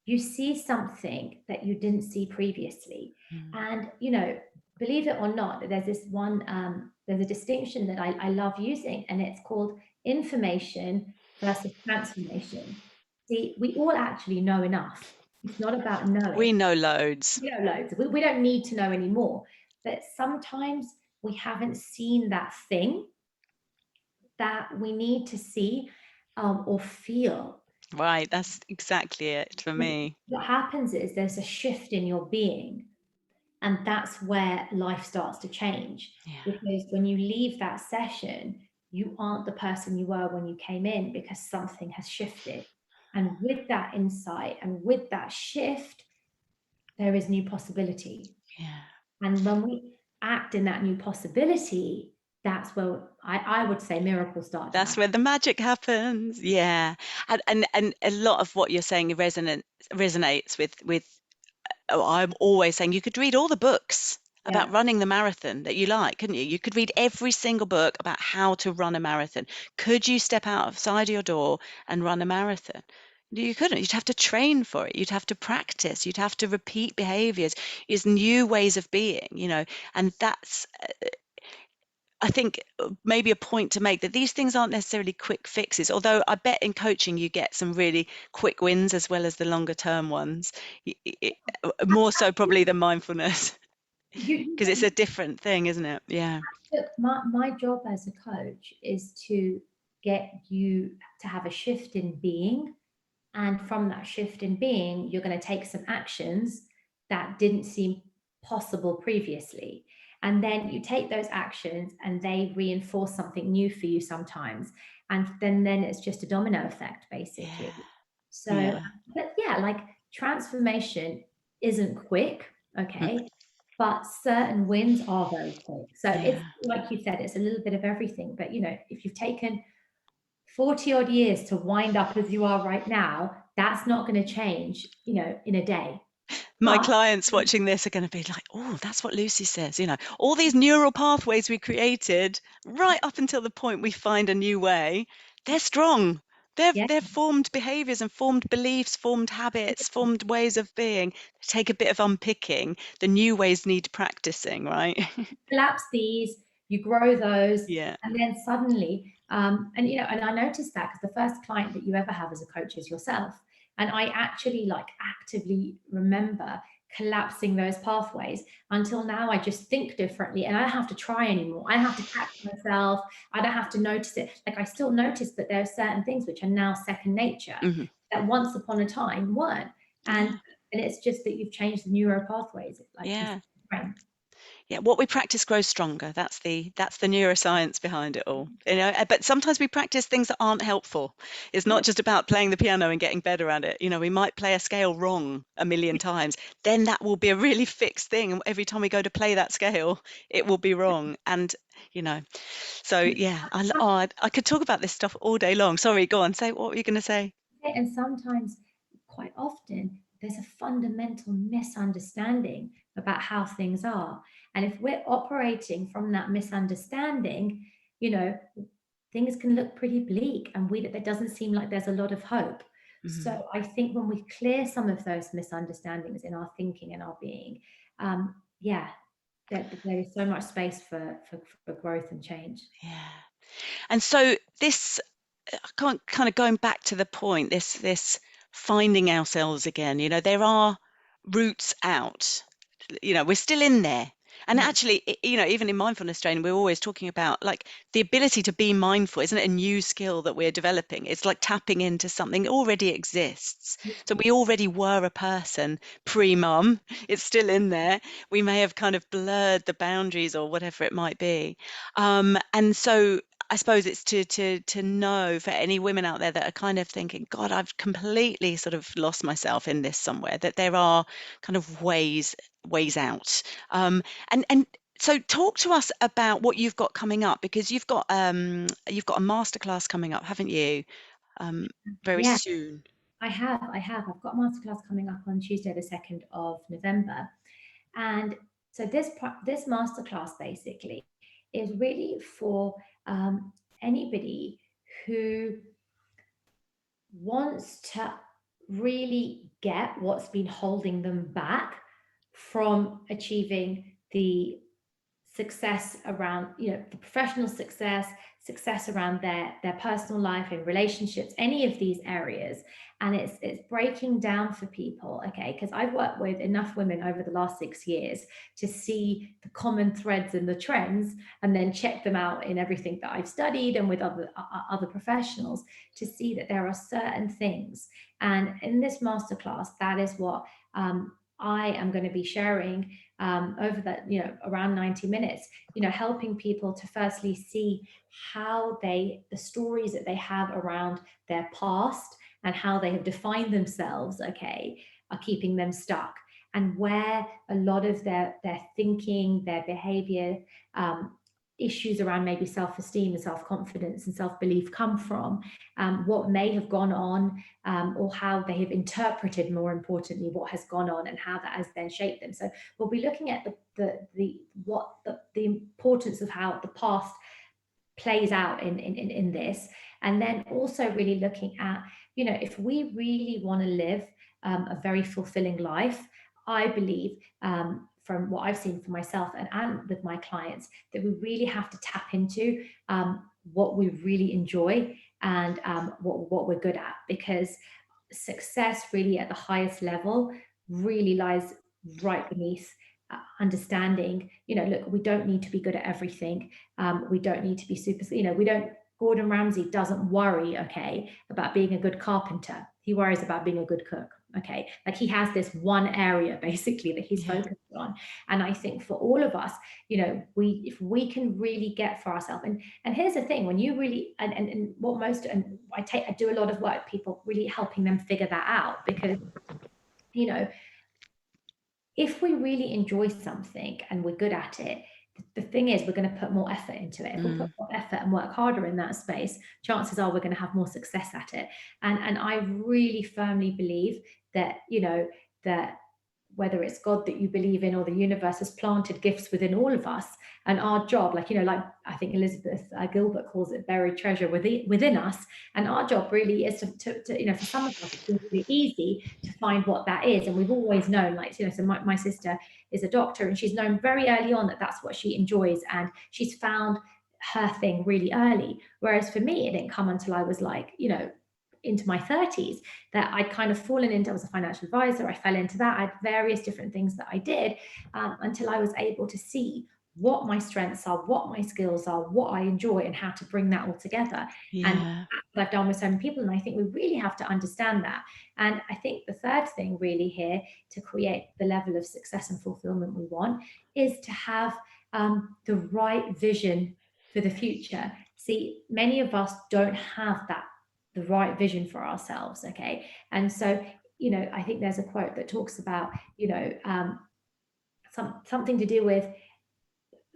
You see something that you didn't see previously. Mm. And, believe it or not, there's a distinction that I love using, and it's called information versus transformation. See, we all actually know enough. It's not about We knowing. know loads. We know loads. We don't need to know anymore. But sometimes we haven't seen that thing that we need to see, or feel. Right, that's exactly it for me. What happens is there's a shift in your being, and that's where life starts to change. Yeah, Because when you leave that session, you aren't the person you were when you came in because something has shifted. And with that insight and with that shift, there is new possibility. yeah. And when we act in that new possibility, that's where I would say miracles start to That's happen. where the magic happens. Yeah. And a lot of what you're saying resonates with, oh, I'm always saying you could read all the books about Yeah. running the marathon that you like, couldn't you? You could read every single book about how to run a marathon. Could you step outside your door and run a marathon? You couldn't. You'd have to train for it. You'd have to practice. You'd have to repeat behaviors. Is new ways of being. And that's, I think, maybe a point to make, that these things aren't necessarily quick fixes. Although I bet in coaching you get some really quick wins as well as the longer term ones. More so probably than mindfulness. Because it's You, a different thing, isn't it? Yeah. Look, my job as a coach is to get you to have a shift in being. And from that shift in being, you're going to take some actions that didn't seem possible previously. And then you take those actions and they reinforce something new for you sometimes. And then it's just a domino effect, Yeah. basically. So, Yeah. but yeah, like, transformation isn't quick, Mm. okay? But certain wins are very quick. So it's Yeah. like you said, it's a little bit of everything. But if you've taken 40 odd years to wind up as you are right now, that's not going to change, you know, in a day. My But clients watching this are going to be like, oh, that's what Lucy says. All these neural pathways we created right up until the point we find a new way, they're strong. yeah, They've formed behaviors and formed beliefs, formed habits, formed ways of being. They take a bit of unpicking. The new ways need practicing, right? collapse these, you grow those, Yeah. and then suddenly, and you know, and I noticed that because the first client that you ever have as a coach is yourself. And I actually like actively remember collapsing those pathways until now I just think differently and I don't have to try anymore. I don't have to catch myself. I don't have to notice it. Like I still notice that there are certain things which are now second nature Hmm. that once upon a time weren't. Yeah. And it's just that you've changed the neuro pathways, like you Yeah. said, brain. Yeah, what we practice grows stronger. That's the neuroscience behind it all. But sometimes we practice things that aren't helpful. It's not just about playing the piano and getting better at it. We might play a scale wrong a million times. Then that will be a really fixed thing. And every time we go to play that scale, it will be wrong. And you know, so yeah, I could talk about this stuff all day long. Sorry, go on. Say what were you going to say? And sometimes, quite often, there's a fundamental misunderstanding about how things are. And if we're operating from that misunderstanding, you know, things can look pretty bleak and there doesn't seem like there's a lot of hope. Mhm. So I think when we clear some of those misunderstandings in our thinking and our being, yeah, there is so much space for growth and change. Yeah. And so this kind of going back to the point, this finding ourselves again, there are routes out. We're still in there. And Yeah. actually, even in mindfulness training, we're always talking about like the ability to be mindful isn't it a new skill that we're developing? It's like tapping into something that already exists. So we already were a person pre-mum. It's still in there. We may have kind of blurred the boundaries or whatever it might be. And so I suppose it's to know for any women out there that are kind of thinking, God, I've completely sort of lost myself in this somewhere, that there are kind of ways out. And so talk to us about what you've got coming up, because you've got a masterclass coming up, haven't you? Very Yeah, soon. I have. I've got a masterclass coming up on Tuesday, the 2nd of November. And so this masterclass basically is really for anybody who wants to really get what's been holding them back from achieving the success around, you know, the professional success around their personal life, in relationships, any of these areas. And it's breaking down for people, okay, because I've worked with enough women over the last 6 years to see the common threads and the trends, and then check them out in everything that I've studied and with other professionals, to see that there are certain things. And in this masterclass, that is what I am going to be sharing over that, you know, around 90 minutes, you know, helping people to firstly see how the stories that they have around their past and how they have defined themselves, okay, are keeping them stuck, and where a lot of their thinking, their behavior, issues around maybe self-esteem and self-confidence and self-belief come from, what may have gone on, or how they have interpreted, more importantly, what has gone on and how that has then shaped them. So we'll be looking at the importance of how the past plays out in this, and then also really looking at, you know, if we really want to live a very fulfilling life, I believe, from what I've seen for myself and with my clients, that we really have to tap into what we really enjoy, and what we're good at, because success really at the highest level really lies right beneath understanding, you know, look, we don't need to be good at everything. We don't need to be super, you know, we don't, Gordon Ramsay doesn't worry, okay, about being a good carpenter. He worries about being a good cook, okay? Like he has this one area basically that he's Yeah. focused on. And I think for all of us, you know, if we can really get for ourselves, and here's the thing, when you really, and what most, and I do a lot of work with people, really helping them figure that out, because, you know, if we really enjoy something and we're good at it, the thing is, we're going to put more effort into it. If we put Mm. more effort and work harder in that space, chances are we're going to have more success at it. And I really firmly believe that, that whether it's God that you believe in or the universe has planted gifts within all of us. And our job, like I think Elizabeth Gilbert calls it buried treasure within us. And our job really is to for some of us, it's really easy to find what that is. And we've always known, so my sister is a doctor, and she's known very early on that that's what she enjoys. And she's found her thing really early. Whereas for me, it didn't come until I was into my 30s, that I'd kind of fallen into. I was a financial advisor. I fell into that. I had various different things that I did, until I was able to see what my strengths are, what my skills are, what I enjoy, and how to bring that all together. And Yeah. that's what I've done with so many people. And I think we really have to understand that. And I think the third thing really here to create the level of success and fulfillment we want is to have the right vision for the future. See, many of us don't have the right vision for ourselves. Okay. And so, I think there's a quote that talks about, something to do with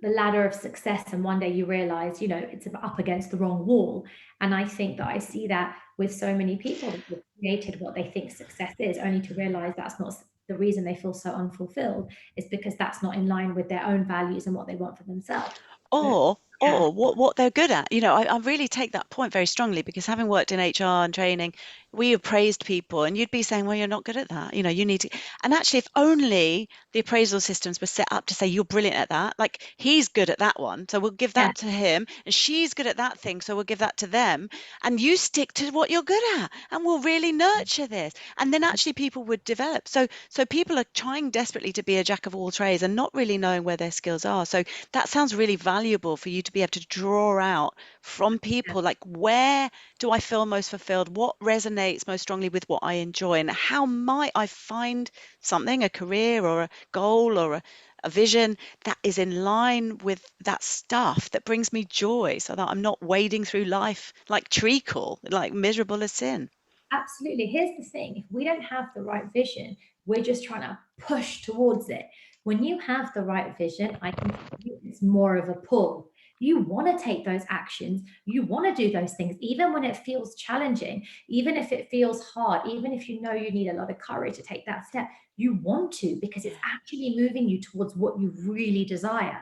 the ladder of success, and one day you realize, it's up against the wrong wall. And I think that I see that with so many people that have created what they think success is, only to realize that's not the reason they feel so unfulfilled, is because that's not in line with their own values and what they want for themselves. So, yeah, Or what they're good at. I really take that point very strongly, because having worked in HR and training, we have praised people, and you'd be saying, well, you're not good at that. You need to. And actually, if only the appraisal systems were set up to say you're brilliant at that, like he's good at that one, so we'll give yeah, that to him, and she's good at that thing, so we'll give that to them, and you stick to what you're good at, and we'll really nurture this, and then actually people would develop. So people are trying desperately to be a jack of all trades and not really knowing where their skills are. So that sounds really valuable for you to be able to draw out from yeah. people, like, where do I feel most fulfilled? What resonates most strongly with what I enjoy? And how might I find something, a career or a goal or a vision that is in line with that stuff that brings me joy, so that I'm not wading through life like treacle, like miserable as sin. Absolutely. Here's the thing: if we don't have the right vision, we're just trying to push towards it. When you have the right vision, I can tell you it's more of a pull. You want to take those actions, you want to do those things, even when it feels challenging, even if it feels hard, even if you know you need a lot of courage to take that step. You want to, because it's Yeah. actually moving you towards what you really desire.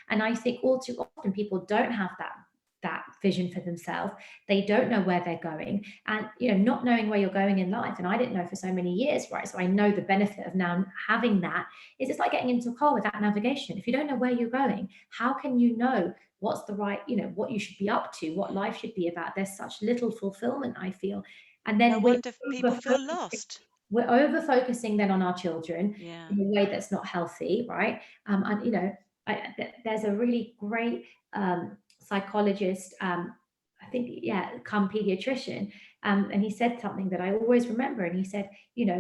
And I think all too often people don't have that vision for themselves. They don't know where they're going. And not knowing where you're going in life, and I didn't know for so many years, right? So I know the benefit of now having that is, it's like getting into a car without navigation. If you don't know where you're going, how can you know what's the right, what you should be up to, what life should be about? There's such little fulfillment, I feel. And No then wonder people over feel lost. we're over focusing then on our children Yeah. in a way that's not healthy, right? And there's a really great psychologist, I think, yeah, come pediatrician, and he said something that I always remember. And he said,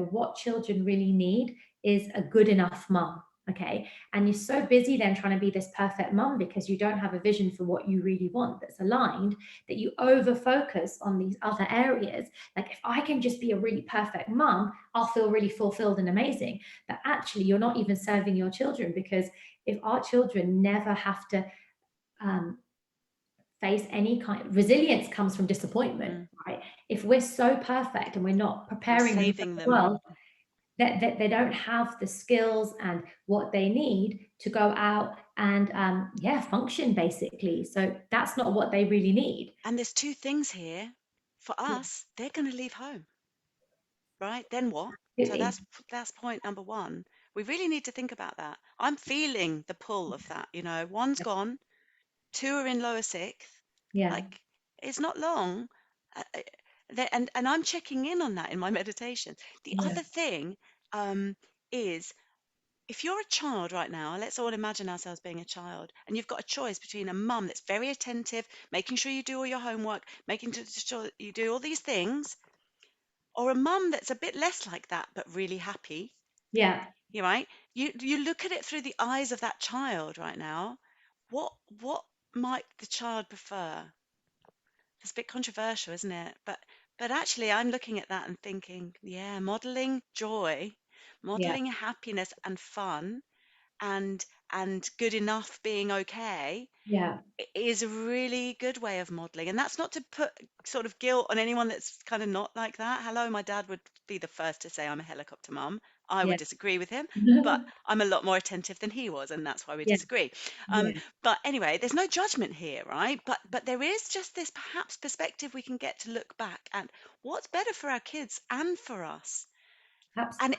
what children really need is a good enough mum. Okay. And you're so busy then trying to be this perfect mum, because you don't have a vision for what you really want that's aligned, that you over focus on these other areas. Like, if I can just be a really perfect mum, I'll feel really fulfilled and amazing. But actually, you're not even serving your children, because if our children never have to um, face any kind of resilience, comes from disappointment, Mm. right? If we're so perfect and we're not I'm preparing them for saving the them. world, that they don't have the skills and what they need to go out and yeah, function basically. So that's not what they really need. And there's two things here. For Yeah, us, they're going to leave home, right? Then what? So absolutely. that's point number one. We really need to think about that. I'm feeling the pull of that. One's gone, two are in lower sixth. Yeah, Like, it's not long. Uh, uh, and I'm checking in on that in my meditation. The yeah, other thing um, is, if you're a child right now, let's all imagine ourselves being a child, and you've got a choice between a mum that's very attentive, making sure you do all your homework, making sure you do all these things, or a mum that's a bit less like that but really happy. yeah, You right? You look at it through the eyes of that child right now. What might the child prefer? It's a bit controversial, isn't it? But actually, I'm looking at that and thinking, yeah, modeling joy, yeah, modeling happiness and fun, and good enough being okay Yeah. is a really good way of modeling. And that's not to put sort of guilt on anyone that's kind of not like that. Hello, my dad would be the first to say I'm a helicopter mum. I would Yeah. disagree with him, but I'm a lot more attentive than he was, and that's why we Yeah. disagree. Yeah. But anyway, there's no judgment here, right? But there is just this perhaps perspective we can get to look back at what's better for our kids and for us. Abs- And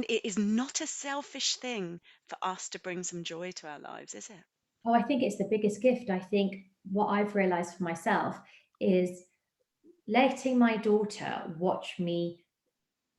it is not a selfish thing for us to bring some joy to our lives, is it? Oh, I think it's the biggest gift. I think what I've realized for myself is letting my daughter watch me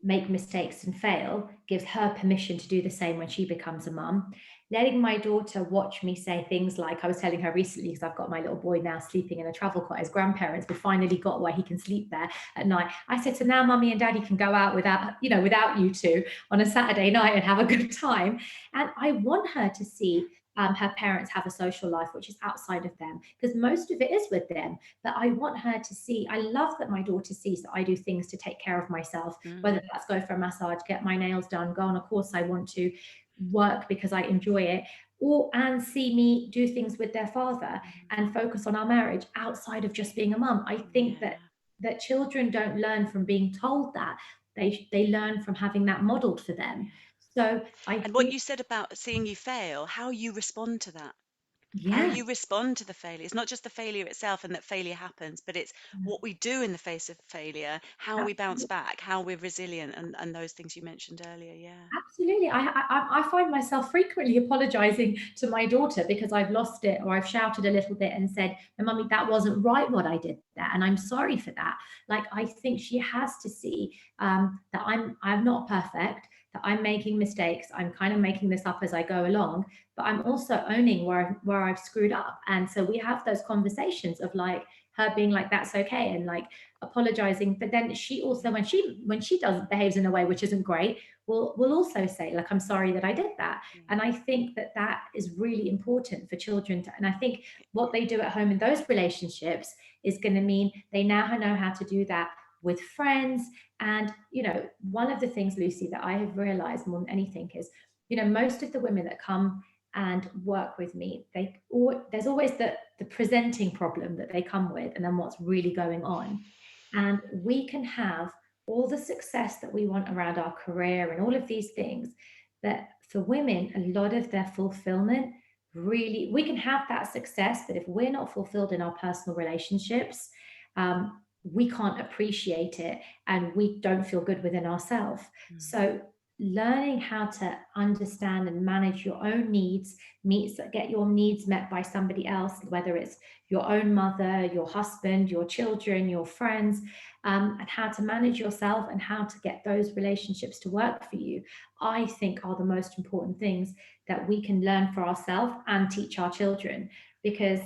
make mistakes and fail gives her permission to do the same when she becomes a mum. Letting my daughter watch me say things like, I was telling her recently, because I've got my little boy now sleeping in a travel cot. His grandparents, we finally got where he can sleep there at night. I said, so now mummy and daddy can go out without, without you two on a Saturday night and have a good time. And I want her to see her parents have a social life which is outside of them, because most of it is with them. But I want her to see, I love that my daughter sees that I do things to take care of myself, whether Mm, that's go for a massage, get my nails done, go on a course I want to, work because I enjoy it, or and see me do things with their father mm, and focus on our marriage outside of just being a mum. I think that yeah, children don't learn from being told that. They learn from having that modeled for them. yeah. So I And what think, you said about seeing you fail, how you respond to that, how yeah, you respond to the failure. It's not just the failure itself and that failure happens, but it's what we do in the face of failure, how we bounce absolutely. back, how we're resilient, and those things you mentioned earlier. Yeah. Absolutely. I find myself frequently apologizing to my daughter because I've lost it, or I've shouted a little bit and said, "No, mummy, that wasn't right what I did there, and I'm sorry for that." Like, I think she has to see that I'm not perfect, that I'm making mistakes. I'm kind of making this up as I go along, but I'm also owning where I've screwed up. And so we have those conversations of like her being like, "That's okay," and like apologizing. But then she also, Mm, when she does behaves in a way which isn't great, will also say like, I'm sorry that I did that. yeah. And I think that that is really important for children to, and I think what they do at home in those relationships is going to mean they now know how to do that with friends. And one of the things, Lucy, that I have realized more than anything is, most of the women that come and work with me, there's always the presenting problem that they come with, and then what's really going on. And we can have all the success that we want around our career and all of these things. But for women, a lot of their fulfillment, really, we can have that success, but if we're not fulfilled in our personal relationships, we can't appreciate it, and we don't feel good within ourselves. Mm, So learning how to understand and manage your own needs, meets that get your needs met by somebody else, whether it's your own mother, your husband, your children, your friends, and how to manage yourself and how to get those relationships to work for you, I think are the most important things that we can learn for ourselves and teach our children, because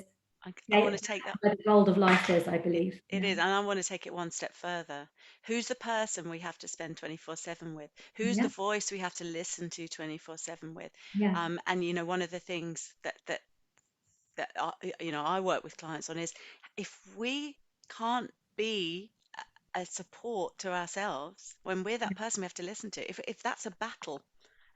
I want they to take that. where the gold of life is, I believe. It Yeah. is, and I want to take it one step further. Who's the person we have to spend 24/7 with? Who's the Yeah. voice we have to listen to 24/7 with? Yeah. And one of the things that I work with clients on is if we can't be a support to ourselves when we're that person we have to listen to, if that's a battle,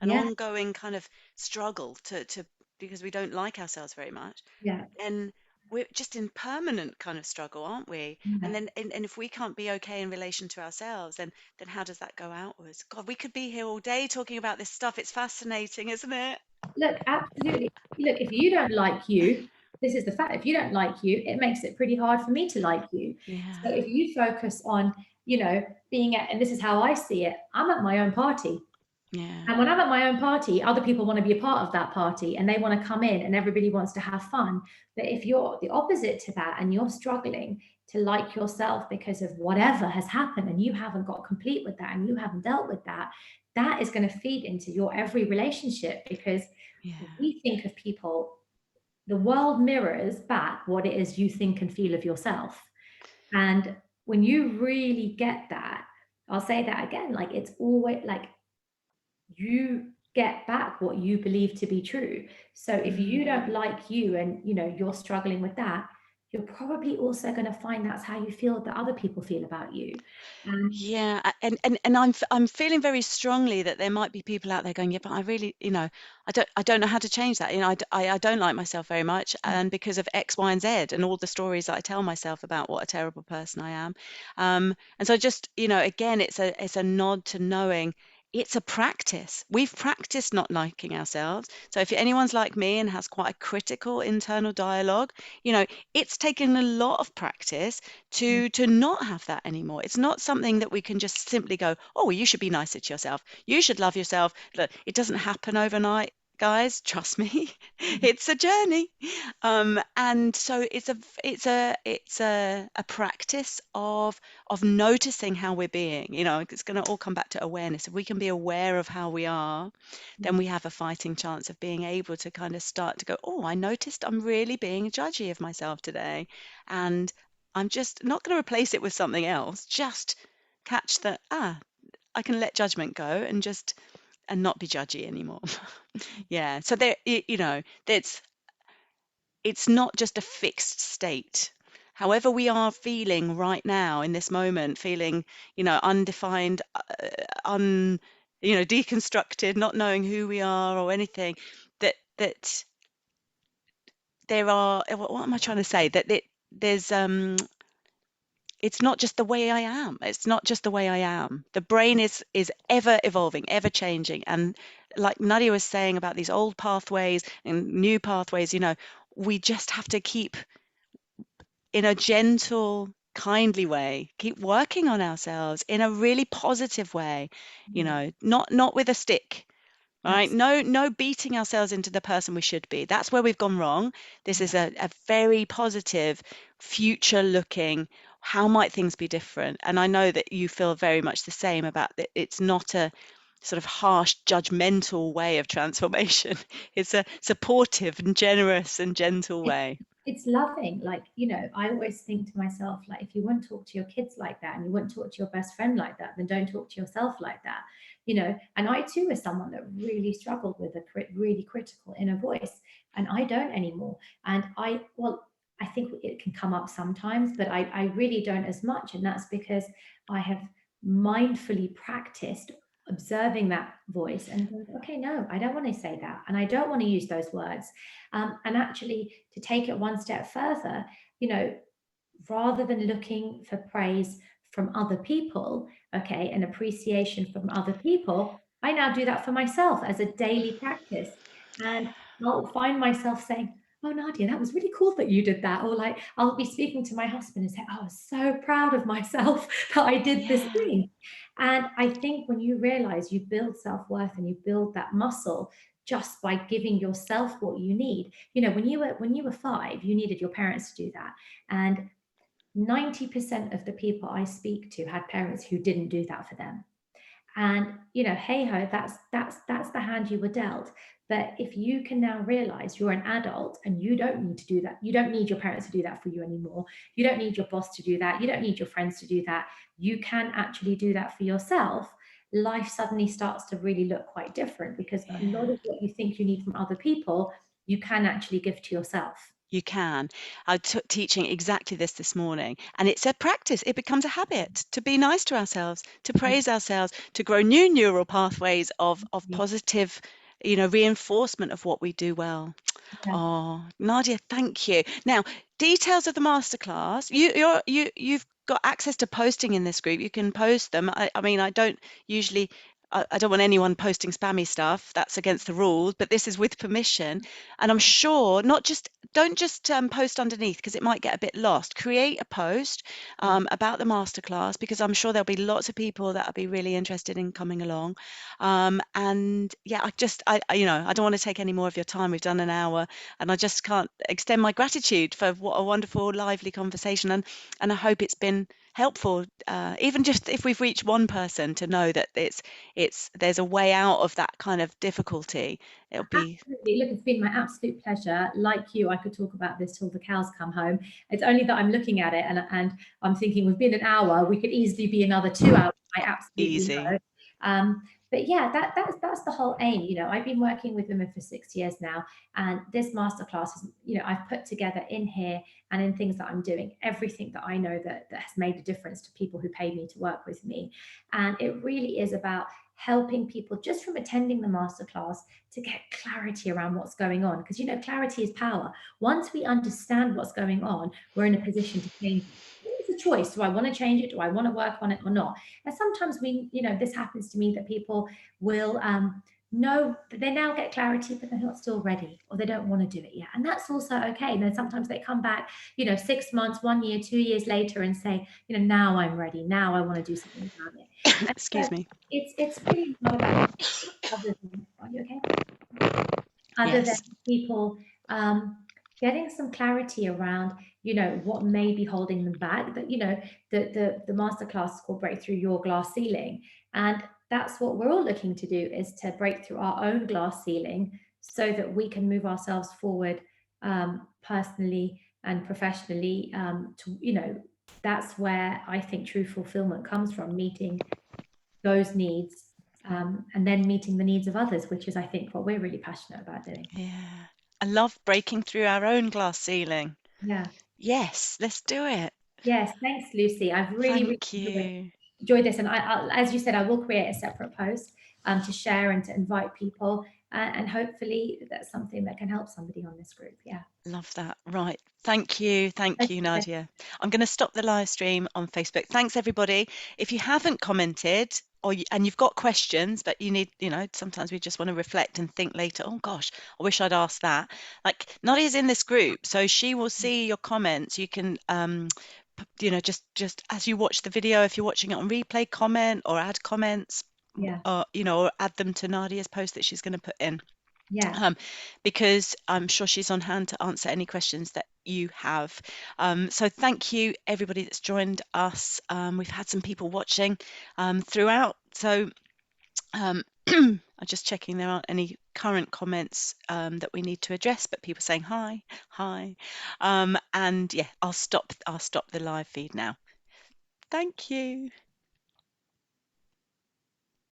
an Yeah. ongoing kind of struggle to because we don't like ourselves very much, Yeah. then we're just in permanent kind of struggle, aren't we? And Yeah. then and if we can't be okay in relation to ourselves, then how does that go outwards? God, we could be here all day talking about this stuff. It's fascinating, isn't it? Look, absolutely. Look, if you don't like you, this is the fact. If you don't like you, it makes it pretty hard for me to like you. So Yeah, if you focus on, being at, and this is how I see it, I'm at my own party. yeah, And when I'm at my own party, other people want to be a part of that party and they want to come in and everybody wants to have fun. But if you're the opposite to that and you're struggling to like yourself because of whatever has happened and you haven't got complete with that and you haven't dealt with that, that is going to feed into your every relationship, because yeah. we think of people, the world mirrors back what it is you think and feel of yourself. And when you really get that, I'll say that again, like, it's always like you get back what you believe to be true. So if you don't Mm, like you and you're struggling with that, you're probably also going to find that's how you feel that other people feel about you. And Yeah, and I'm feeling very strongly that there might be people out there going, yeah, but I really, I don't know how to change that. I don't like myself very much, and because of X, Y, and Z, and all the stories that I tell myself about what a terrible person I am. And so just, again, it's a nod to knowing it's a practice. We've practiced not liking ourselves. So if anyone's like me and has quite a critical internal dialogue, it's taken a lot of practice to not have that anymore. It's not something that we can just simply go, oh, well, you should be nicer to yourself. You should love yourself. Look, it doesn't happen overnight, guys. Trust me, it's a journey. And so it's a practice of noticing how we're being. It's going to all come back to awareness. If we can be aware of how we are, then we have a fighting chance of being able to kind of start to go, oh, I noticed I'm really being judgy of myself today. And I'm just not going to replace it with something else. Just catch that, I can let judgment go and not be judgy anymore. Yeah. So it's not just a fixed state. However we are feeling right now in this moment, feeling, undefined, deconstructed, not knowing who we are or anything, that there are, what am I trying to say? There's it's not just the way I am. It's not just the way I am. The brain is ever evolving, ever changing. And like Nadia was saying about these old pathways and new pathways, we just have to keep in a gentle, kindly way, keep working on ourselves in a really positive way, not with a stick. Right? absolutely. No beating ourselves into the person we should be. That's where we've gone wrong. This is a very positive, future looking, how might things be different? And I know that you feel very much the same about that. It's not a sort of harsh, judgmental way of transformation. It's a supportive and generous and gentle It, way. it's loving. Like, I always think to myself, like, if you won't talk to your kids like that and you won't talk to your best friend like that, then don't talk to yourself like that. And I too was someone that really struggled with a really critical inner voice, and I don't anymore. And I think it can come up sometimes, but I really don't as much. And that's because I have mindfully practiced observing that voice and going, okay, no, I don't want to say that. And I don't want to use those words. And actually, to take it one step further, you know, rather than looking for praise from other people, okay, and appreciation from other people, I now do that for myself as a daily practice. And I'll find myself saying, oh, Nadia, that was really cool that you did that. Or like, I'll be speaking to my husband and say, oh, I was so proud of myself that I did this Yeah. thing. And I think when you realize you build self worth and you build that muscle just by giving yourself what you need. When you were 5, you needed your parents to do that. And 90% of the people I speak to had parents who didn't do that for them. And hey ho, that's the hand you were dealt. But if you can now realize you're an adult and you don't need to do that, you don't need your parents to do that for you anymore. You don't need your boss to do that. You don't need your friends to do that. You can actually do that for yourself. Life suddenly starts to really look quite different, because a lot Yeah. of what you think you need from other people, you can actually give to yourself. You can. I took teaching exactly this morning, and it's a practice. It becomes a habit to be nice to ourselves, to praise ourselves, to grow new neural pathways of positive, reinforcement of what we do well. Yeah. Oh, Nadia, thank you. Now, details of the masterclass. You've got access to posting in this group. You can post them. I mean, I don't usually. I don't want anyone posting spammy stuff. That's against the rules. But this is with permission, and I'm sure not just don't just post underneath, because it might get a bit lost. Create a post Yeah. about the masterclass, because I'm sure there'll be lots of people that'll be really interested in coming along. And yeah, I don't want to take any more of your time. We've done an hour, and I just can't extend my gratitude for what a wonderful, lively conversation. And I hope it's been helpful, even just if we've reached one person to know that there's a way out of that kind of difficulty. It'll be Absolutely. Look, it's been my absolute pleasure. Like you, I could talk about this till the cows come home. It's only that I'm looking at it and I'm thinking we've been an hour, we could easily be another 2 hours. I absolutely easy. know. Um, But yeah, that's the whole aim. I've been working with women for 6 years now, and this masterclass is, I've put together in here and in things that I'm doing, everything that I know that has made a difference to people who pay me to work with me. And it really is about helping people just from attending the masterclass to get clarity around what's going on. Because, clarity is power. Once we understand what's going on, we're in a position to change it. It's a choice. Do I want to change it? Do I want to work on it or not? And sometimes this happens to me, that people will know that they now get clarity, but they're not still ready, or they don't want to do it yet. And that's also okay. And then sometimes they come back, 6 months, 1 year, 2 years later and say, now I'm ready. Now I want to do something about it. And so Excuse me. it's really not about other than, are you okay? Other than Yes. people getting some clarity around, what may be holding them back. That the masterclass is called Break Through Your Glass Ceiling, and that's what we're all looking to do, is to break through our own glass ceiling so that we can move ourselves forward, personally and professionally. That's where I think true fulfillment comes from, meeting those needs, and then meeting the needs of others, which is, I think, what we're really passionate about doing. Yeah. I love breaking through our own glass ceiling. Yeah. Yes, let's do it. Yes. Thanks, Lucy. I've really, really Thank you. enjoyed this. And as you said, I will create a separate post to share and to invite people. And hopefully that's something that can help somebody on this group. Yeah. Love that. Right. Thank you. Thank you, Okay. Nadia. I'm going to stop the live stream on Facebook. Thanks, everybody. If you haven't commented and you've got questions, but you need, sometimes we just want to reflect and think later, oh gosh, I wish I'd asked that. Like Nadia's in this group, so she will see your comments. You can, just as you watch the video, if you're watching it on replay, comment or add comments, Yeah. or add them to Nadia's post that she's going to put in. Yeah. Because I'm sure she's on hand to answer any questions that you have. So thank you, everybody that's joined us. We've had some people watching throughout. So I'm just checking there aren't any current comments that we need to address, but people saying hi, hi. And yeah, I'll stop the live feed now. Thank you.